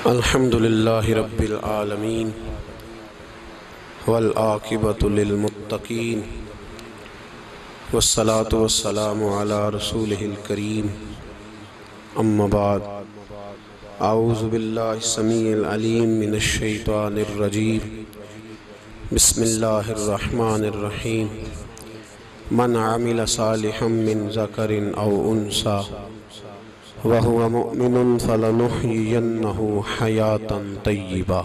الحمد للہ رب العالمین والعاقبۃ للمتقین والصلاة والسلام علی رسولہ الکریم اما بعد اعوذ باللہ السمیع العلیم من الشیطان الرجیم بسم اللہ الرحمن الرحیم من عمل صالحا من ذکر او انثی وَهُوَ مُؤْمِنٌ فَلَنُحْيِيَنَّهُ حَيَاةً طَيِّبَةً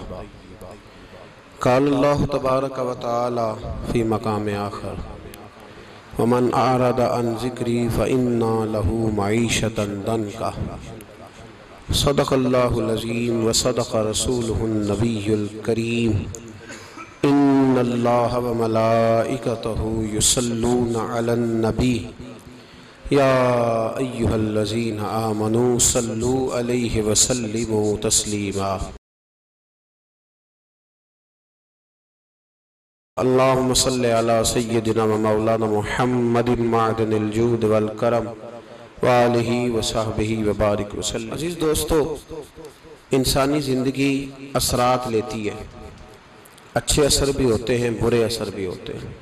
قال اللہ تبارک و تعالی فی مقام آخر وَمَنْ أَعْرَضَ عَنْ ذِكْرِي فَإِنَّا لَهُ مَعِيشَةً ضَنْكًا صدق اللہ العظیم وصدق رسولہ النبی الکریم ان اللہ وملائکتہ یصلون علی النبی یا ایہا الذین آمنوا صلوا علیہ وسلموا تسلیما اللہم صلی علی سیدنا و مولانا محمد معدن الجود والکرم وآلہ وصحبہ وبارک وسلم۔ عزیز دوستو، انسانی زندگی اثرات لیتی ہے، اچھے اثر بھی ہوتے ہیں، برے اثر بھی ہوتے ہیں۔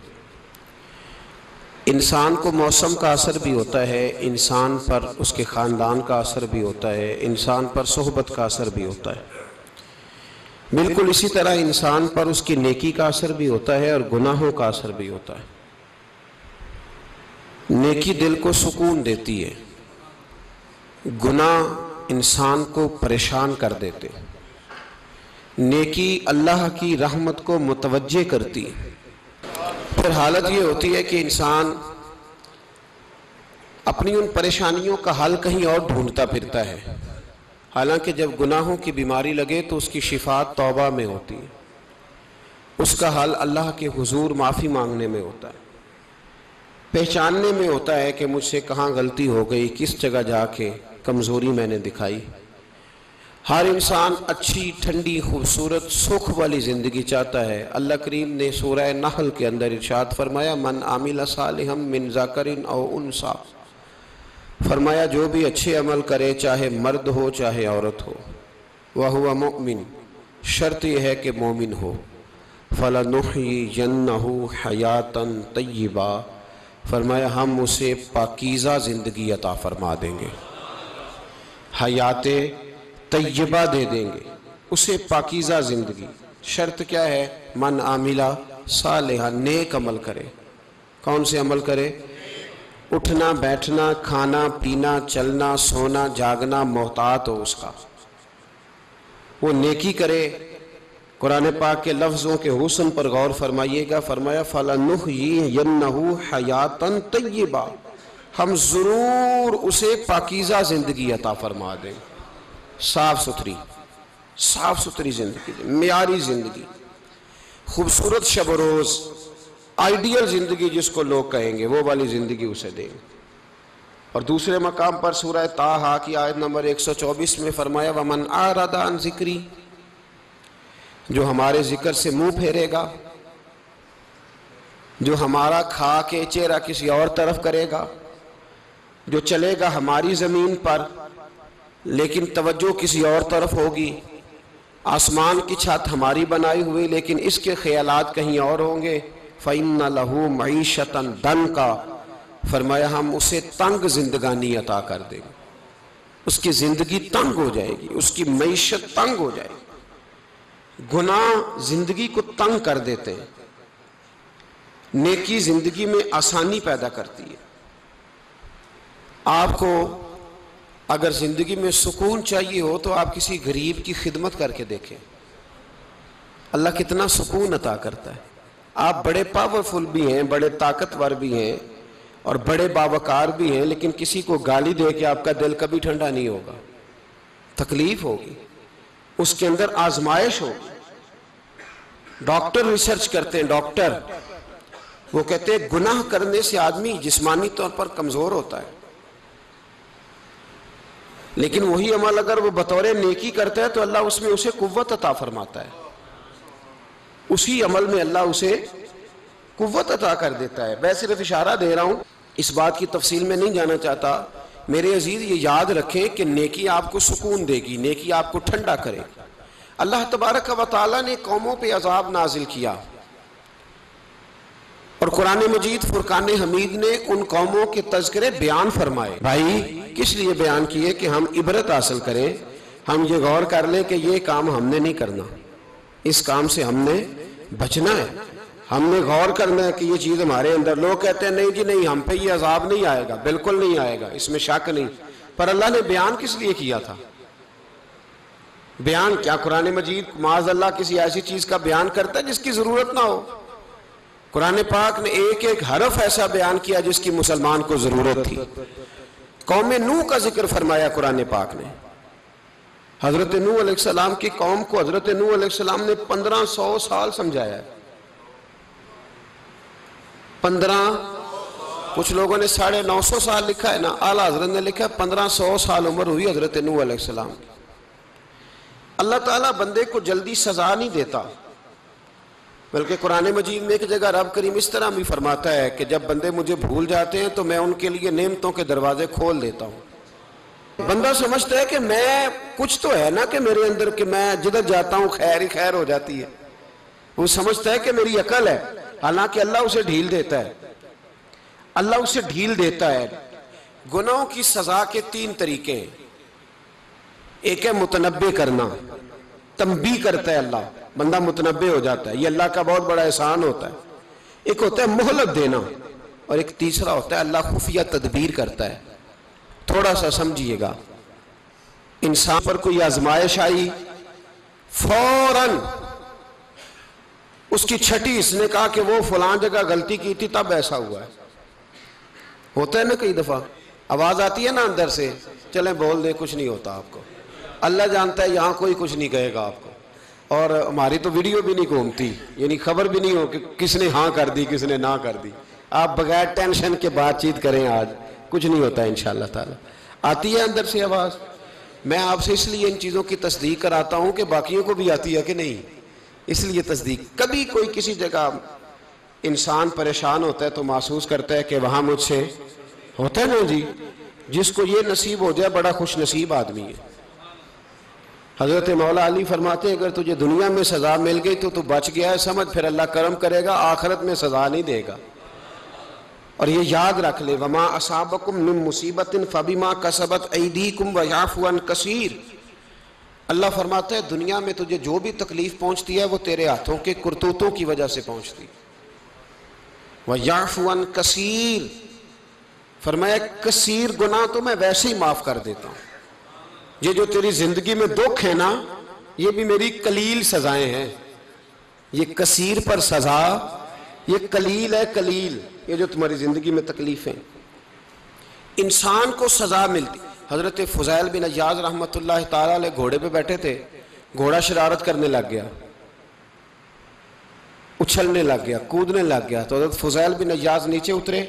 انسان کو موسم کا اثر بھی ہوتا ہے، انسان پر اس کے خاندان کا اثر بھی ہوتا ہے، انسان پر صحبت کا اثر بھی ہوتا ہے۔ بالکل اسی طرح انسان پر اس کی نیکی کا اثر بھی ہوتا ہے اور گناہوں کا اثر بھی ہوتا ہے۔ نیکی دل کو سکون دیتی ہے، گناہ انسان کو پریشان کر دیتے۔ نیکی اللہ کی رحمت کو متوجہ کرتی ہے۔ پھر حالت یہ ہوتی ہے کہ انسان اپنی ان پریشانیوں کا حل کہیں اور ڈھونڈتا پھرتا ہے، حالانکہ جب گناہوں کی بیماری لگے تو اس کی شفا توبہ میں ہوتی ہے، اس کا حل اللہ کے حضور معافی مانگنے میں ہوتا ہے، پہچاننے میں ہوتا ہے کہ مجھ سے کہاں غلطی ہو گئی، کس جگہ جا کے کمزوری میں نے دکھائی۔ ہر انسان اچھی، ٹھنڈی، خوبصورت، سکھ والی زندگی چاہتا ہے۔ اللہ کریم نے سورہ نحل کے اندر ارشاد فرمایا من عمل صالحا من ذکر او انثی، فرمایا جو بھی اچھے عمل کرے، چاہے مرد ہو چاہے عورت ہو، وَهُوَ مُؤْمِن، شرط یہ ہے کہ مومن ہو، فَلَنُحْيِيَنَّهُ حَيَاةً طَيِّبَةً، فرمایا ہم اسے پاکیزہ زندگی عطا فرما دیں گے، حیات طیبہ دے دیں گے اسے، پاکیزہ زندگی۔ شرط کیا ہے؟ من عاملہ صالحہ، نیک عمل کرے۔ کون سے عمل کرے؟ اٹھنا بیٹھنا، کھانا پینا، چلنا سونا جاگنا محتاط ہو اس کا، وہ نیکی کرے۔ قرآن پاک کے لفظوں کے حسن پر غور فرمائیے گا، فرمایا فَلَنُحْيِيَنَّهُ حَيَاةً طَيِّبَةً، ہم ضرور اسے پاکیزہ زندگی عطا فرما دیں، صاف ستھری زندگی، معیاری زندگی، خوبصورت شب و روز، آئیڈیل زندگی جس کو لوگ کہیں گے، وہ والی زندگی اسے دیں۔ اور دوسرے مقام پر سورہ طٰہٰ کی آیت نمبر 124 میں فرمایا وَمَنْ أَعْرَضَ عَنْ ذِكْرِي، جو ہمارے ذکر سے منہ پھیرے گا، جو ہمارا کھا کے چہرہ کسی اور طرف کرے گا، جو چلے گا ہماری زمین پر لیکن توجہ کسی اور طرف ہوگی، آسمان کی چھت ہماری بنائی ہوئی لیکن اس کے خیالات کہیں اور ہوں گے، فَإِنَّ لَهُ مَعِيشَةً ضَنْكًا، فرمایا ہم اسے تنگ زندگانی عطا کر دیں گے، اس کی زندگی تنگ ہو جائے گی، اس کی معیشت تنگ ہو جائے گی۔ گناہ زندگی کو تنگ کر دیتے ہیں، نیکی زندگی میں آسانی پیدا کرتی ہے۔ آپ کو اگر زندگی میں سکون چاہیے ہو تو آپ کسی غریب کی خدمت کر کے دیکھیں، اللہ کتنا سکون عطا کرتا ہے۔ آپ بڑے پاورفل بھی ہیں، بڑے طاقتور بھی ہیں اور بڑے باوقار بھی ہیں، لیکن کسی کو گالی دے کے آپ کا دل کبھی ٹھنڈا نہیں ہوگا، تکلیف ہوگی، اس کے اندر آزمائش ہوگی۔ ڈاکٹر ریسرچ کرتے ہیں، ڈاکٹر وہ کہتے ہیں گناہ کرنے سے آدمی جسمانی طور پر کمزور ہوتا ہے، لیکن وہی عمل اگر وہ بطور نیکی کرتا ہے تو اللہ اس میں اسے قوت عطا فرماتا ہے، اسی عمل میں اللہ اسے قوت عطا کر دیتا ہے۔ میں صرف اشارہ دے رہا ہوں، اس بات کی تفصیل میں نہیں جانا چاہتا۔ میرے عزیز یہ یاد رکھیں کہ نیکی آپ کو سکون دے گی، نیکی آپ کو ٹھنڈا کرے گی۔ اللہ تبارک و تعالیٰ نے قوموں پہ عذاب نازل کیا، اور قرآن مجید فرقان حمید نے ان قوموں کے تذکرے بیان فرمائے۔ بھائی کس لیے بیان کیے؟ کہ ہم عبرت حاصل کریں، ہم یہ غور کر لیں کہ یہ کام ہم نے نہیں کرنا، اس کام سے ہم نے بچنا ہے، ہم نے غور کرنا ہے کہ یہ چیز ہمارے اندر۔ لوگ کہتے ہیں نہیں جی نہیں، ہم پہ یہ عذاب نہیں آئے گا، بالکل نہیں آئے گا، اس میں شک نہیں۔ پر اللہ نے بیان کس لیے کیا تھا؟ بیان کیا قرآن مجید معاذ اللہ کسی ایسی چیز کا بیان کرتا ہے جس کی ضرورت نہ ہو؟ قرآن پاک نے ایک ایک حرف ایسا بیان کیا جس کی مسلمان کو ضرورت تھی۔ قوم نوح کا ذکر فرمایا قرآن پاک نے۔ حضرت نوح علیہ السلام کی قوم کو حضرت نوح علیہ السلام نے 1500 سال سمجھایا ہے۔ 15، کچھ لوگوں نے 950 سال لکھا ہے نا، اعلیٰ حضرت نے لکھا ہے 1500 سال عمر ہوئی حضرت نوح علیہ السلام کی۔ اللہ تعالیٰ بندے کو جلدی سزا نہیں دیتا، بلکہ قرآن مجید میں ایک جگہ رب کریم اس طرح بھی فرماتا ہے کہ جب بندے مجھے بھول جاتے ہیں تو میں ان کے لیے نعمتوں کے دروازے کھول دیتا ہوں۔ بندہ سمجھتا ہے کہ میں کچھ تو ہے نا کہ میرے اندر، کہ میں جدھر جاتا ہوں خیر ہی خیر ہو جاتی ہے، وہ سمجھتا ہے کہ میری عقل ہے، حالانکہ اللہ اسے ڈھیل دیتا ہے۔ اللہ اسے ڈھیل دیتا ہے۔ گناہوں کی سزا کے 3 طریقے ہیں۔ ایک ہے متنبع کرنا، تنبیہ کرتا ہے اللہ، بندہ متنبع ہو جاتا ہے، یہ اللہ کا بہت بڑا احسان ہوتا ہے۔ ایک ہوتا ہے مہلت دینا، اور ایک تیسرا ہوتا ہے اللہ خفیہ تدبیر کرتا ہے۔ تھوڑا سا سمجھیے گا، انسان پر کوئی آزمائش آئی، فوراً اس کی چھٹی اس نے کہا کہ وہ فلاں جگہ غلطی کی تھی تب ایسا ہوا ہے۔ ہوتا ہے نا کئی دفعہ، آواز آتی ہے نا اندر سے، چلیں بول دیں کچھ نہیں ہوتا آپ کو، اللہ جانتا ہے یہاں کوئی کچھ نہیں کہے گا آپ کو، اور ہماری تو ویڈیو بھی نہیں گھومتی، یعنی خبر بھی نہیں ہو کہ کس نے ہاں کر دی کس نے نہ کر دی۔ آپ بغیر ٹینشن کے بات چیت کریں، آج کچھ نہیں ہوتا ہے انشاءاللہ تعالی۔ آتی ہے اندر سے آواز؟ میں آپ سے اس لیے ان چیزوں کی تصدیق کراتا ہوں کہ باقیوں کو بھی آتی ہے کہ نہیں، اس لیے تصدیق۔ کبھی کوئی کسی جگہ انسان پریشان ہوتا ہے تو محسوس کرتا ہے کہ وہاں مجھ سے ہوتا ہے نا جی، جس کو یہ نصیب ہو جائے بڑا خوش نصیب آدمی ہے۔ حضرت مولا علی فرماتے ہیں اگر تجھے دنیا میں سزا مل گئی تو بچ گیا ہے، سمجھ پھر اللہ کرم کرے گا، آخرت میں سزا نہیں دے گا۔ اور یہ یاد رکھ لے، وما اصابکم من مصیبت فبما کسبت ایدیکم ویعفو عن کثیر۔ اللہ فرماتا ہے دنیا میں تجھے جو بھی تکلیف پہنچتی ہے وہ تیرے ہاتھوں کے کرتوتوں کی وجہ سے پہنچتی ہے۔ ویعفو عن کثیر، فرمایا کثیر گناہ تو میں ویسے ہی معاف کر دیتا ہوں۔ یہ جو تیری زندگی میں دکھ ہے نا، یہ بھی میری قلیل سزائیں ہیں۔ یہ کثیر پر سزا، یہ قلیل ہے، قلیل یہ جو تمہاری زندگی میں تکلیفیں۔ انسان کو سزا ملتی۔ حضرت فضیل بن عیاض رحمۃ اللہ تعالی علیہ گھوڑے پہ بیٹھے تھے، گھوڑا شرارت کرنے لگ گیا، اچھلنے لگ گیا، کودنے لگ گیا، تو حضرت فضیل بن عیاض نیچے اترے،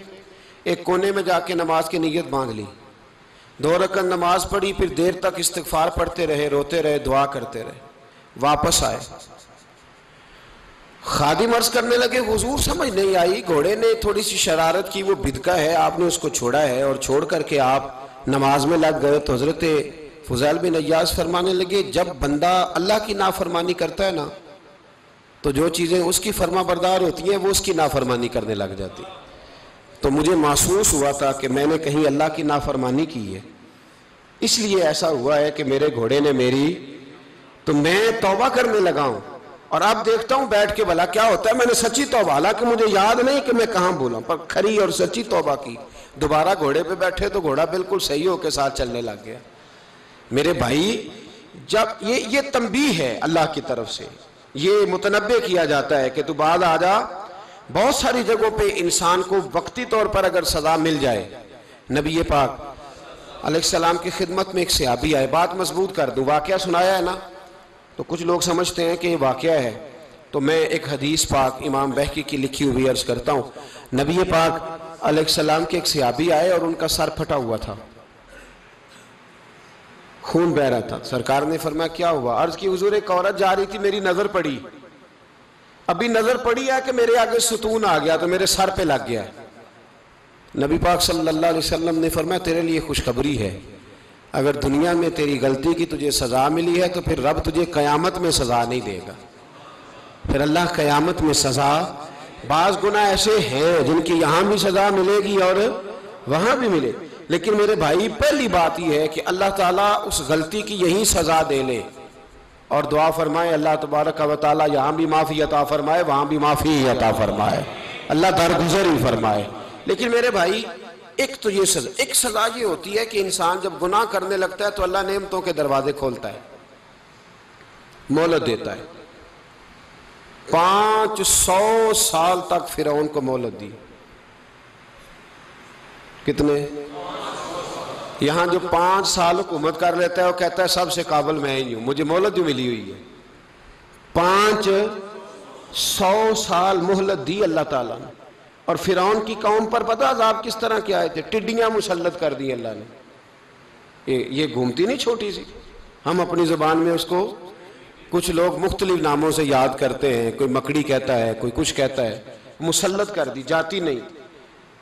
ایک کونے میں جا کے نماز کی نیت باندھ لی، 2 رکعت نماز پڑھی، پھر دیر تک استغفار پڑھتے رہے، روتے رہے، دعا کرتے رہے، واپس آئے۔ خادم عرض کرنے لگے حضور سمجھ نہیں آئی، گھوڑے نے تھوڑی سی شرارت کی، وہ بدکا ہے، آپ نے اس کو چھوڑا ہے اور چھوڑ کر کے آپ نماز میں لگ گئے۔ تو حضرت فضیل بن عیاض فرمانے لگے جب بندہ اللہ کی نافرمانی کرتا ہے نا تو جو چیزیں اس کی فرما بردار ہوتی ہیں وہ اس کی نافرمانی کرنے لگ جاتی۔ تو مجھے محسوس ہوا تھا کہ میں نے کہیں اللہ کی نافرمانی کی ہے، اس لیے ایسا ہوا ہے کہ میرے گھوڑے نے میری، تو میں توبہ کرنے لگا ہوں، اور اب دیکھتا ہوں بیٹھ کے بھلا کیا ہوتا ہے۔ میں نے سچی توبہ، حالانکہ مجھے یاد نہیں کہ میں کہاں بولا، پر کھری اور سچی توبہ کی۔ دوبارہ گھوڑے پہ بیٹھے تو گھوڑا بالکل صحیح ہو کے ساتھ چلنے لگ گیا۔ میرے بھائی جب یہ تنبیہ ہے اللہ کی طرف سے، یہ متنبع کیا جاتا ہے کہ تو بعد آ جا۔ بہت ساری جگہوں پہ انسان کو وقتی طور پر اگر سزا مل جائے، نبی پاک علیہ السلام کی خدمت میں ایک صحابی آئے، بات مضبوط کر دوں، واقعہ سنایا ہے نا تو کچھ لوگ سمجھتے ہیں کہ یہ واقعہ ہے، تو میں ایک حدیث پاک امام بہقی کی لکھی ہوئی عرض کرتا ہوں۔ نبی پاک علیہ السلام کے ایک صحابی آئے اور ان کا سر پھٹا ہوا تھا، خون بہ رہا تھا۔ سرکار نے فرمایا کیا ہوا؟ عرض کی حضور ایک عورت جا رہی تھی، میری نظر پڑی، ابھی نظر پڑی ہے کہ میرے آگے ستون آ گیا تو میرے سر پہ لگ گیا۔ نبی پاک صلی اللہ علیہ وسلم نے فرمایا تیرے لیے خوشخبری ہے، اگر دنیا میں تیری غلطی کی تجھے سزا ملی ہے تو پھر رب تجھے قیامت میں سزا نہیں دے گا. پھر اللہ قیامت میں سزا، بعض گناہ ایسے ہیں جن کی یہاں بھی سزا ملے گی اور وہاں بھی ملے، لیکن میرے بھائی پہلی بات یہ ہے کہ اللہ تعالیٰ اس غلطی کی یہی سزا دے لے اور دعا فرمائے اللہ تبارک و تعالیٰ یہاں بھی معافی عطا فرمائے وہاں بھی معافی عطا فرمائے، اللہ درگزر ہی فرمائے. لیکن میرے بھائی ایک تو یہ سزا، ایک سزا یہ ہوتی ہے کہ انسان جب گناہ کرنے لگتا ہے تو اللہ نعمتوں کے دروازے کھولتا ہے، مہلت دیتا ہے. 500 سال تک فرعون کو مہلت دی. کتنے؟ یہاں جو 5 سال حکومت کر لیتا ہے وہ کہتا ہے سب سے قابل میں ہی ہوں، مجھے مہلت جو ملی ہوئی ہے. 500 سال مہلت دی اللہ تعالیٰ نے. اور فرعون کی قوم پر پتہ عذاب کس طرح کیا آئے تھے؟ ٹڈیاں مسلط کر دی اللہ نے. یہ گھومتی نہیں چھوٹی سی، ہم اپنی زبان میں اس کو کچھ لوگ مختلف ناموں سے یاد کرتے ہیں، کوئی مکڑی کہتا ہے، کوئی کچھ کہتا ہے. مسلط کر دی، جاتی نہیں.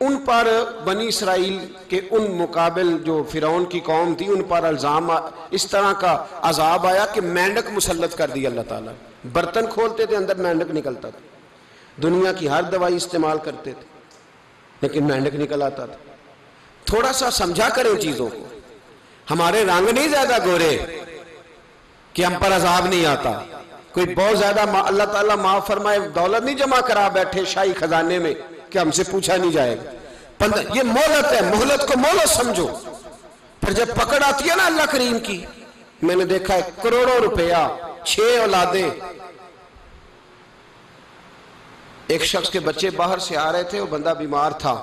ان پر بنی اسرائیل کے ان مقابل جو فرعون کی قوم تھی ان پر الزام اس طرح کا عذاب آیا کہ مینڈک مسلط کر دی اللہ تعالیٰ. برتن کھولتے تھے اندر مینڈک نکلتا تھا. دنیا کی ہر دوائی استعمال کرتے تھے لیکن مینڈک نکل آتا تھا. تھوڑا سا سمجھا کریں چیزوں کو. ہمارے رنگ نہیں زیادہ گورے کہ ہم پر عذاب نہیں آتا. کوئی بہت زیادہ اللہ تعالیٰ معاف فرمائے دولت نہیں جمع کرا بیٹھے شاہی خزانے میں کہ ہم سے پوچھا نہیں جائے گا. یہ مہلت ہے، مہلت کو مہلت سمجھو. پھر جب پکڑ آتی ہے نا اللہ کریم کی، میں نے دیکھا ہے کروڑوں روپیہ، 6 اولادیں. ایک شخص کے بچے باہر سے آ رہے تھے، وہ بندہ بیمار تھا.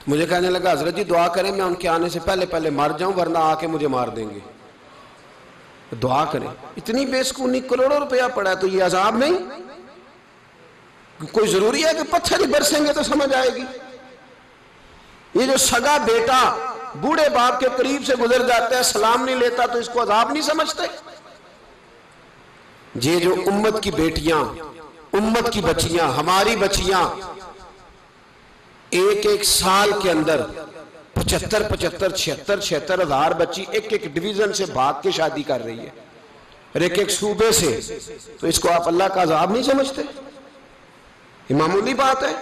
مجھے کہنے لگا حضرت جی دعا کریں میں ان کے آنے سے پہلے مر جاؤں ورنہ آ کے مجھے مار دیں گے. دعا کریں. اتنی بے سکونی، کروڑوں روپیہ پڑا ہے تو یہ عذاب نہیں؟ کوئی ضروری ہے کہ پتھر ہی برسیں گے تو سمجھ آئے گی؟ یہ جو سگا بیٹا بوڑھے باپ کے قریب سے گزر جاتا ہے سلام نہیں لیتا تو اس کو عذاب نہیں سمجھتے؟ یہ جو امت کی بیٹیاں، امت کی بچیاں، ہماری بچیاں ایک سال کے اندر 75 76 ہزار بچی ایک ڈویژن سے بھاگ کے شادی کر رہی ہے اور ایک صوبے سے، تو اس کو آپ اللہ کا عذاب نہیں سمجھتے؟ یہ معمولی بات ہے.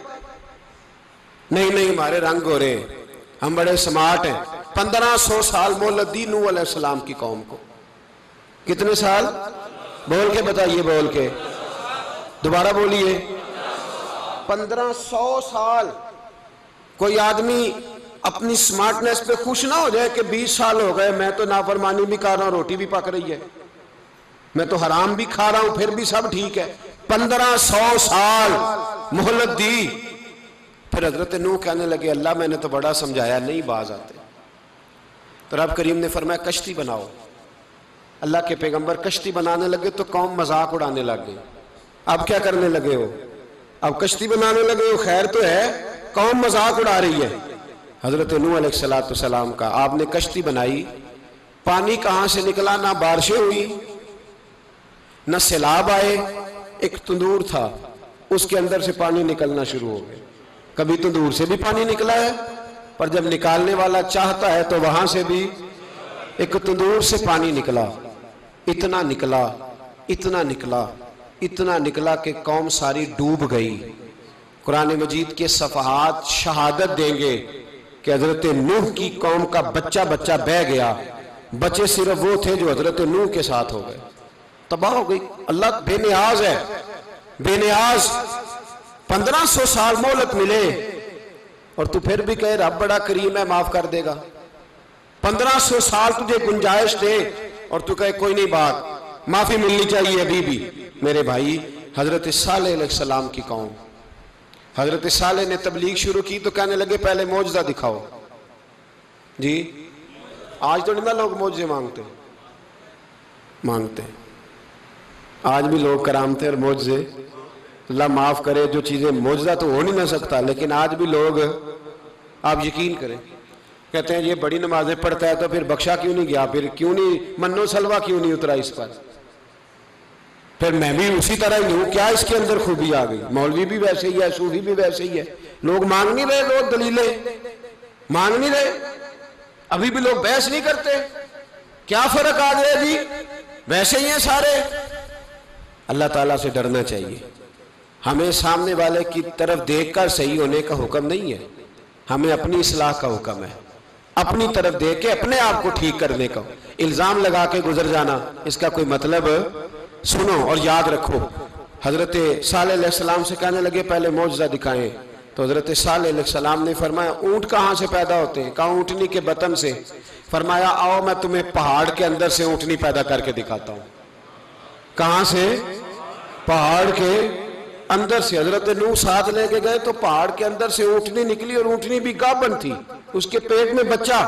نہیں ہمارے رنگ ہو رہے ہیں، ہم بڑے سمارٹ ہیں. 1500 سال مہلت دی نوح علیہ السلام کی قوم کو. کتنے سال؟ بول کے بتائیے، بول کے دوبارہ بولیے. 1500 سال. کوئی آدمی اپنی سمارٹنس پہ خوش نہ ہو جائے کہ 20 سال ہو گئے میں تو نافرمانی بھی کر رہا ہوں، روٹی بھی پک رہی ہے، میں تو حرام بھی کھا رہا ہوں پھر بھی سب ٹھیک ہے. 1500 سال مہلت دی. پھر حضرت نوح کہنے لگے اللہ میں نے تو بڑا سمجھایا نہیں باز آتے. تو رب کریم نے فرمایا کشتی بناؤ. اللہ کے پیغمبر کشتی بنانے لگے تو قوم مذاق اڑانے لگ گئی. اب کیا کرنے لگے ہو؟ اب کشتی بنانے لگے ہو، خیر تو ہے، قوم مذاق اڑا رہی ہے. حضرت نوح علیہ السلام کا آپ نے کشتی بنائی، پانی کہاں سے نکلا؟ نہ بارشیں ہوئی نہ سیلاب آئے. ایک تندور تھا اس کے اندر سے پانی نکلنا شروع ہو گیا. کبھی تندور سے بھی پانی نکلا ہے، پر جب نکالنے والا چاہتا ہے تو وہاں سے بھی ایک تندور سے پانی نکلا. اتنا نکلا کہ قوم ساری ڈوب گئی. قرآن مجید کے صفحات شہادت دیں گے کہ حضرت نوح کی قوم کا بچہ بہ گیا. بچے صرف وہ تھے جو حضرت نوح کے ساتھ ہو گئے، تباہ ہو گئی. اللہ بے نیاز ہے، بے نیاز. 1500 سال مہلت ملے اور تو پھر بھی کہے رب بڑا کریم ہے معاف کر دے گا. 1500 سال تجھے گنجائش دے اور تو کہے کوئی نہیں بات معافی ملنی چاہیے ابھی بھی. میرے بھائی حضرت صالح علیہ السلام کی قوم، حضرت صالح نے تبلیغ شروع کی تو کہنے لگے پہلے معجزہ دکھاؤ. جی آج تو نہیں لوگ معجزے مانگتے ہیں. آج بھی لوگ کرامتے اور معجزے، اللہ معاف کرے، جو چیزیں معجزہ تو ہو نہیں نہ سکتا لیکن آج بھی لوگ، آپ یقین کریں، کہتے ہیں یہ بڑی نمازیں پڑھتا ہے تو پھر بخشا کیوں نہیں گیا، پھر کیوں نہیں منو سلوا کیوں نہیں اترا اس پر، پھر میں بھی اسی طرح ہی ہوں، کیا اس کے اندر خوبی آ گئی؟ مولوی بھی ویسے ہی ہے، صوفی بھی ویسے ہی ہے. لوگ مانگ نہیں رہے، لوگ دلیلیں مانگ نہیں رہے. ابھی بھی لوگ بحث نہیں کرتے، کیا فرق آ گیا جی، ویسے ہی ہیں سارے۔ اللہ تعالیٰ سے ڈرنا چاہیے۔ ہمیں سامنے والے کی طرف دیکھ کر صحیح ہونے کا حکم نہیں ہے، ہمیں اپنی اصلاح کا حکم ہے، اپنی طرف دیکھ کے اپنے آپ کو ٹھیک کرنے کا۔ الزام لگا کے گزر جانا، اس کا کوئی مطلب سنو اور یاد رکھو۔ حضرت صالح علیہ السلام سے کہنے لگے پہلے معجزہ دکھائیں، تو حضرت صالح علیہ السلام نے فرمایا اونٹ کہاں سے پیدا ہوتے ہیں؟ کہا اونٹنی کے بطن سے۔ فرمایا آؤ میں تمہیں پہاڑ کے اندر سے اونٹنی پیدا کر کے دکھاتا ہوں۔ کہاں سے؟ پہاڑ کے اندر سے۔ حضرت نوح ساتھ لے کے گئے تو پہاڑ کے اندر سے اونٹنی نکلی، اور اونٹنی بھی گابن تھی، اس کے پیٹ میں بچہ،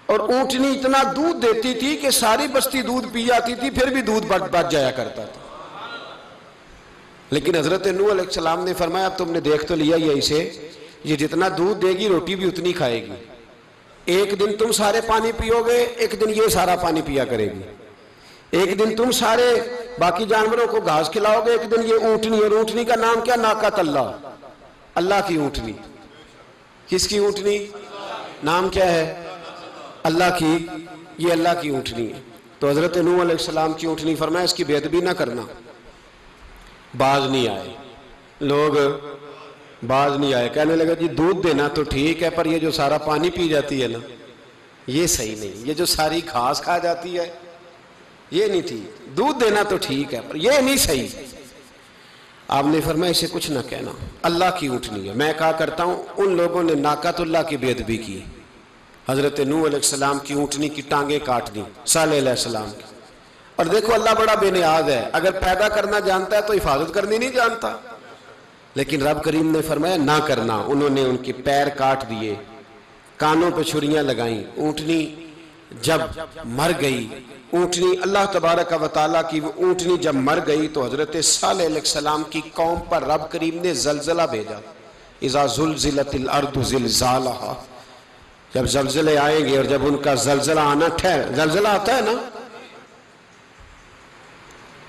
اور اونٹنی اتنا دودھ دیتی تھی کہ ساری بستی دودھ پی جاتی تھی، پھر بھی دودھ بچ جایا کرتا تھا۔ لیکن حضرت نوح علیہ السلام نے فرمایا اب تم نے دیکھ تو لیا یہ اسے، یہ جتنا دودھ دے گی روٹی بھی اتنی کھائے گی، ایک دن تم سارے پانی پیو گے، ایک دن یہ سارا پانی پیا کرے گی، ایک دن تم سارے باقی جانوروں کو گھاس کھلاؤ گے، ایک دن یہ اونٹنی، اور اونٹنی کا نام کیا؟ ناقۃ اللہ، اللہ کی اونٹنی۔ کس کی اونٹنی؟ نام کیا ہے؟ اللہ کی، یہ اللہ کی اونٹنی ہے۔ تو حضرت نوح علیہ السلام کی اونٹنی فرمایا اس کی بے ادبی نہ کرنا۔ باز نہیں آئے لوگ، باز نہیں آئے، کہنے لگا جی دودھ دینا تو ٹھیک ہے، پر یہ جو سارا پانی پی جاتی ہے نا یہ صحیح نہیں، یہ جو ساری گھاس کھا جاتی ہے یہ نہیں ٹھیک، دودھ دینا تو ٹھیک ہے پر یہ نہیں صحیح۔ آپ نے فرمایا اسے کچھ نہ کہنا، اللہ کی اونٹنی ہے۔ میں کہا کرتا ہوں ان لوگوں نے ناقۃ اللہ کی بے ادبی کی، حضرت نوح علیہ السلام کی اونٹنی کی ٹانگیں کاٹ دی، صالح علیہ السلام کی۔ اور دیکھو اللہ بڑا بے نیاز ہے، اگر پیدا کرنا جانتا ہے تو حفاظت کرنی نہیں جانتا، لیکن رب کریم نے فرمایا نہ کرنا۔ انہوں نے ان کے پیر کاٹ دیے، کانوں پہ چھریاں لگائیں۔ اونٹنی جب مر گئی، اونٹنی اللہ تبارک و تعالیٰ کی وہ اونٹنی جب مر گئی تو حضرت صالح علیہ السلام کی قوم پر رب کریم نے زلزلہ بھیجا۔ اذا زلزلت الارض زلزالہا، جب زلزلے آئیں گے اور جب ان کا زلزلہ آنا زلزلہ آتا ہے نا،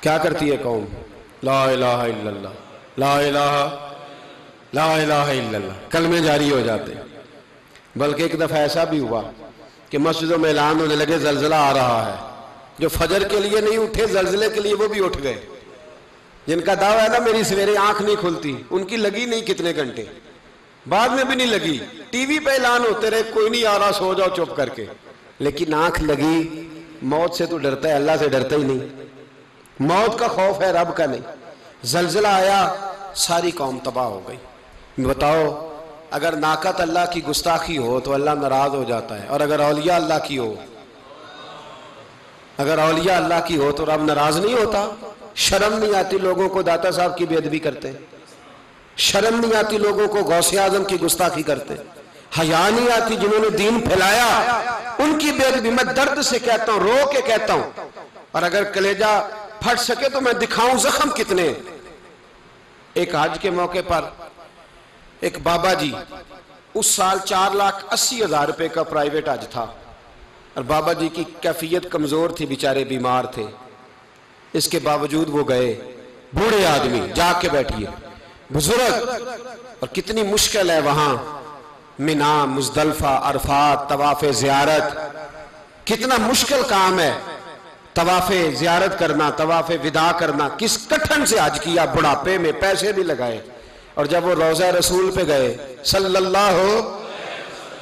کیا کرتی ہے قوم؟ لا الہ الا اللہ، لا الہ الا اللہ، کلمے جاری ہو جاتے ہیں۔ بلکہ ایک دفعہ ایسا بھی ہوا کہ مسجدوں میں اعلان ہونے لگے زلزلہ آ رہا ہے، جو فجر کے لیے نہیں اٹھے زلزلے کے لیے وہ بھی اٹھ گئے، جن کا دعویٰ ہے نا میری سویرے آنکھ نہیں کھلتی، ان کی لگی نہیں کتنے گھنٹے، بعد میں بھی نہیں لگی، ٹی وی پہ اعلان ہوتے رہے کوئی نہیں آ رہا سو جاؤ چپ کر کے، لیکن آنکھ لگی۔ موت سے تو ڈرتا ہے، اللہ سے ڈرتا ہی نہیں، موت کا خوف ہے رب کا نہیں۔ زلزلہ آیا، ساری قوم تباہ ہو گئی۔ بتاؤ اگر ناقۃ اللہ کی گستاخی ہو تو اللہ ناراض ہو جاتا ہے، اور اگر اولیاء اللہ کی ہو، اگر اولیاء اللہ کی ہو تو رب ناراض نہیں ہوتا؟ شرم نہیں آتی لوگوں کو داتا صاحب کی بے ادبی کرتے، شرم نہیں آتی لوگوں کو غوث اعظم کی گستاخی کرتے، حیا نہیں آتی جنہوں نے دین پھیلایا ان کی بے ادبی؟ میں درد سے کہتا ہوں، رو کے کہتا ہوں، اور اگر کلیجہ پھٹ سکے تو میں دکھاؤں زخم کتنے۔ ایک حج کے موقع پر ایک بابا جی، اس سال 4,80,000 روپے کا پرائیویٹ حج تھا، اور بابا جی کی کیفیت کمزور تھی، بیچارے بیمار تھے، اس کے باوجود وہ گئے۔ بوڑھے آدمی، جا کے بیٹھیے، بزرگ، اور کتنی مشکل ہے وہاں منا، مزدلفہ، عرفات، طواف زیارت، کتنا مشکل کام ہے طواف زیارت کرنا، طواف وداع کرنا۔ کس کٹھن سے حج کیا، بڑھاپے میں پیسے بھی لگائے، اور جب وہ روضہ رسول پہ گئے صلی اللہ،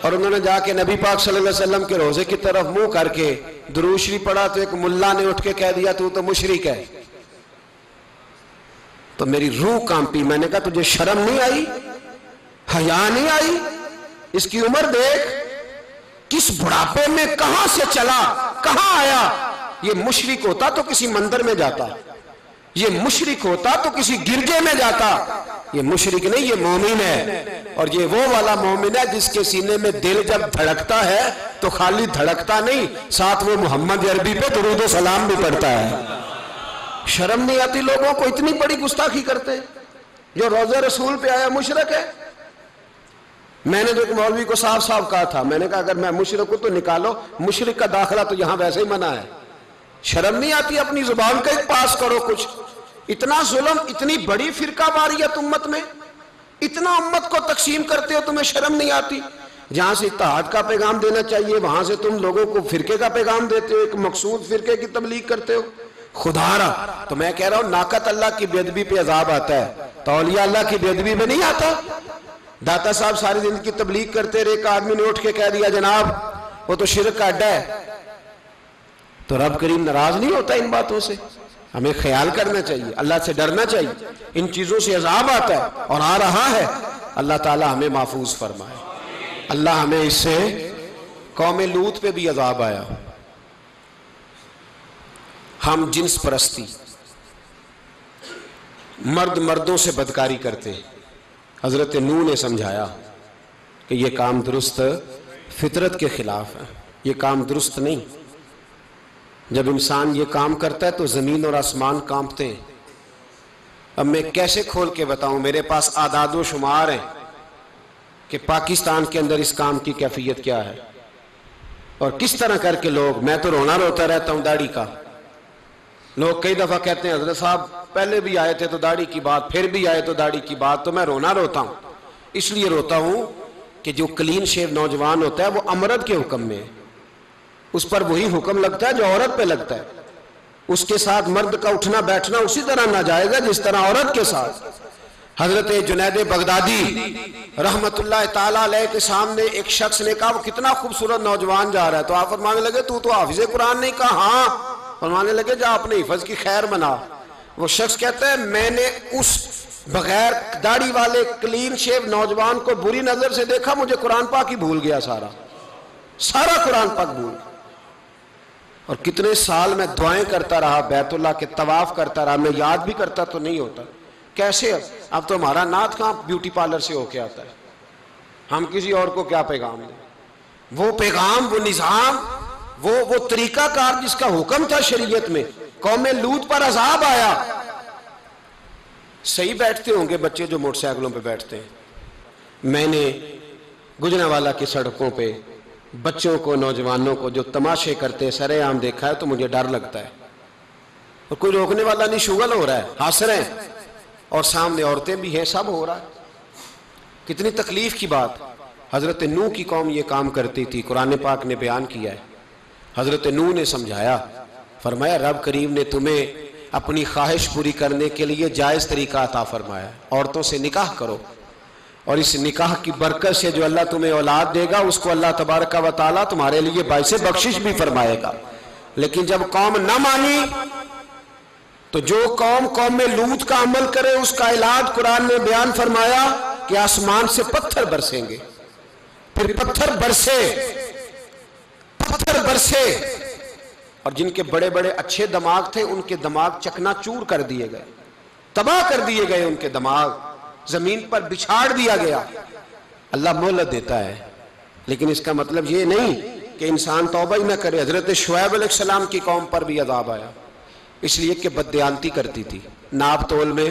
اور انہوں نے جا کے نبی پاک صلی اللہ علیہ وسلم کے روضے کی طرف منہ کر کے درود شریف پڑھا تو ایک ملا نے اٹھ کے کہہ دیا تو مشرک ہے۔ تو میری روح کانپی، میں نے کہا تجھے شرم نہیں آئی، حیا نہیں آئی؟ اس کی عمر دیکھ، کس بڑھاپے میں کہاں سے چلا، کہاں آیا۔ یہ مشرک ہوتا تو کسی مندر میں جاتا، یہ مشرک ہوتا تو کسی گرجے میں جاتا، یہ مشرک نہیں، یہ مومن ہے، اور یہ وہ والا مومن ہے جس کے سینے میں دل جب دھڑکتا ہے تو خالی دھڑکتا نہیں، ساتھ وہ محمد عربی پہ درود و سلام بھی پڑھتا ہے۔ شرم نہیں آتی لوگوں کو؟ اتنی بڑی گستاخی کرتے، جو روضہ رسول پہ آیا مشرک ہے۔ میں نے تو ایک مولوی کو صاف صاف کہا تھا، میں نے کہا اگر میں مشرک ہوں تو نکالو، مشرک کا داخلہ تو یہاں ویسے ہی منع ہے۔ شرم نہیں آتی؟ اپنی زبان کا ایک پاس کرو کچھ۔ اتنا ظلم، اتنی بڑی فرقہ واریت امت میں، اتنا امت کو تقسیم کرتے ہو، تمہیں شرم نہیں آتی؟ جہاں سے اتحاد کا پیغام دینا چاہیے وہاں سے تم لوگوں کو فرقے کا پیغام دیتے ہو، ایک مقصود فرقے کی تبلیغ کرتے ہو. خدا را تو میں کہہ رہا ہوں ناقت اللہ کی بے ادبی پہ عذاب آتا ہے تو اولیاء اللہ کی بے ادبی پہ نہیں آتا. داتا صاحب ساری زندگی تبلیغ کرتے رہے، ایک آدمی نے اٹھ کے کہہ دیا جناب وہ تو شرک کا اڈا ہے، تو رب کریم ناراض نہیں ہوتا ان باتوں سے؟ ہمیں خیال کرنا چاہیے، اللہ سے ڈرنا چاہیے. ان چیزوں سے عذاب آتا ہے اور آ رہا ہے. اللہ تعالی ہمیں محفوظ فرمائے. اللہ ہمیں اس سے، قوم لوط پہ بھی عذاب آیا. ہم جنس پرستی، مرد مردوں سے بدکاری کرتے. حضرت نوح نے سمجھایا کہ یہ کام درست فطرت کے خلاف ہے، یہ کام درست نہیں. جب انسان یہ کام کرتا ہے تو زمین اور آسمان کانپتے ہیں. اب میں کیسے کھول کے بتاؤں، میرے پاس اعداد و شمار ہیں کہ پاکستان کے اندر اس کام کی کیفیت کیا ہے اور کس طرح کر کے لوگ، میں تو رونا روتا رہتا ہوں داڑھی کا. لوگ کئی دفعہ کہتے ہیں حضرت صاحب پہلے بھی آئے تھے تو داڑھی کی بات، پھر بھی آئے تو داڑھی کی بات. تو میں رونا روتا ہوں، اس لیے روتا ہوں کہ جو کلین شیو نوجوان ہوتا ہے وہ امرد کے حکم میں ہے، اس پر وہی حکم لگتا ہے جو عورت پہ لگتا ہے. اس کے ساتھ مرد کا اٹھنا بیٹھنا اسی طرح ناجائز ہے جس طرح عورت کے ساتھ. حضرت جنید بغدادی رحمت اللہ تعالیٰ علیہ کے سامنے ایک شخص نے کہا وہ کتنا خوبصورت نوجوان جا رہا ہے، تو آپ فرمانے لگے تو حافظ قرآن نہیں؟ کہا ہاں. فرمانے لگے جا اپنے حفظ کی خیر بنا. وہ شخص کہتا ہے میں نے اس بغیر داڑھی والے کلین شیو نوجوان کو بری نظر سے دیکھا، مجھے قرآن پاک ہی بھول گیا، سارا قرآن پاک بھول گیا. اور کتنے سال میں دعائیں کرتا رہا، بیت اللہ کے طواف کرتا رہا، میں یاد بھی کرتا تو نہیں ہوتا. کیسے اب تو ہمارا نعت کہاں بیوٹی پارلر سے ہو کے آتا ہے، ہم کسی اور کو کیا پیغام دیں؟ وہ پیغام، وہ نظام، وہ طریقہ کار جس کا حکم تھا شریعت میں. قوم لوط پر عذاب آیا. صحیح بیٹھتے ہوں گے بچے جو موٹر سائیکلوں پہ بیٹھتے ہیں. میں نے گجرانوالہ کی سڑکوں پہ بچوں کو، نوجوانوں کو جو تماشے کرتے سرے عام دیکھا ہے تو مجھے ڈر لگتا ہے. اور کوئی روکنے والا نہیں، شغل ہو رہا ہے، ہنس رہے ہیں اور سامنے عورتیں بھی ہیں، سب ہو رہا ہے. کتنی تکلیف کی بات. حضرت نوح کی قوم یہ کام کرتی تھی، قرآن پاک نے بیان کیا ہے. حضرت نوح نے سمجھایا، فرمایا رب کریم نے تمہیں اپنی خواہش پوری کرنے کے لیے جائز طریقہ عطا فرمایا، عورتوں سے نکاح کرو، اور اس نکاح کی برکت سے جو اللہ تمہیں اولاد دے گا اس کو اللہ تبارک و تعالیٰ تمہارے لیے باعث بخشش بھی فرمائے گا. لیکن جب قوم نہ مانی تو جو قوم میں لوط کا عمل کرے اس کا علاج قرآن نے بیان فرمایا کہ آسمان سے پتھر برسیں گے. پھر پتھر برسے اور جن کے بڑے بڑے اچھے دماغ تھے ان کے دماغ چکنا چور کر دیے گئے، تباہ کر دیے گئے، ان کے دماغ زمین پر بچھاڑ دیا گیا. اللہ مہلت دیتا ہے لیکن اس کا مطلب یہ نہیں کہ انسان توبہ ہی نہ کرے. حضرت شعیب علیہ السلام کی قوم پر بھی عذاب آیا، اس لیے کہ بددیانتی کرتی تھی، ناپ تول میں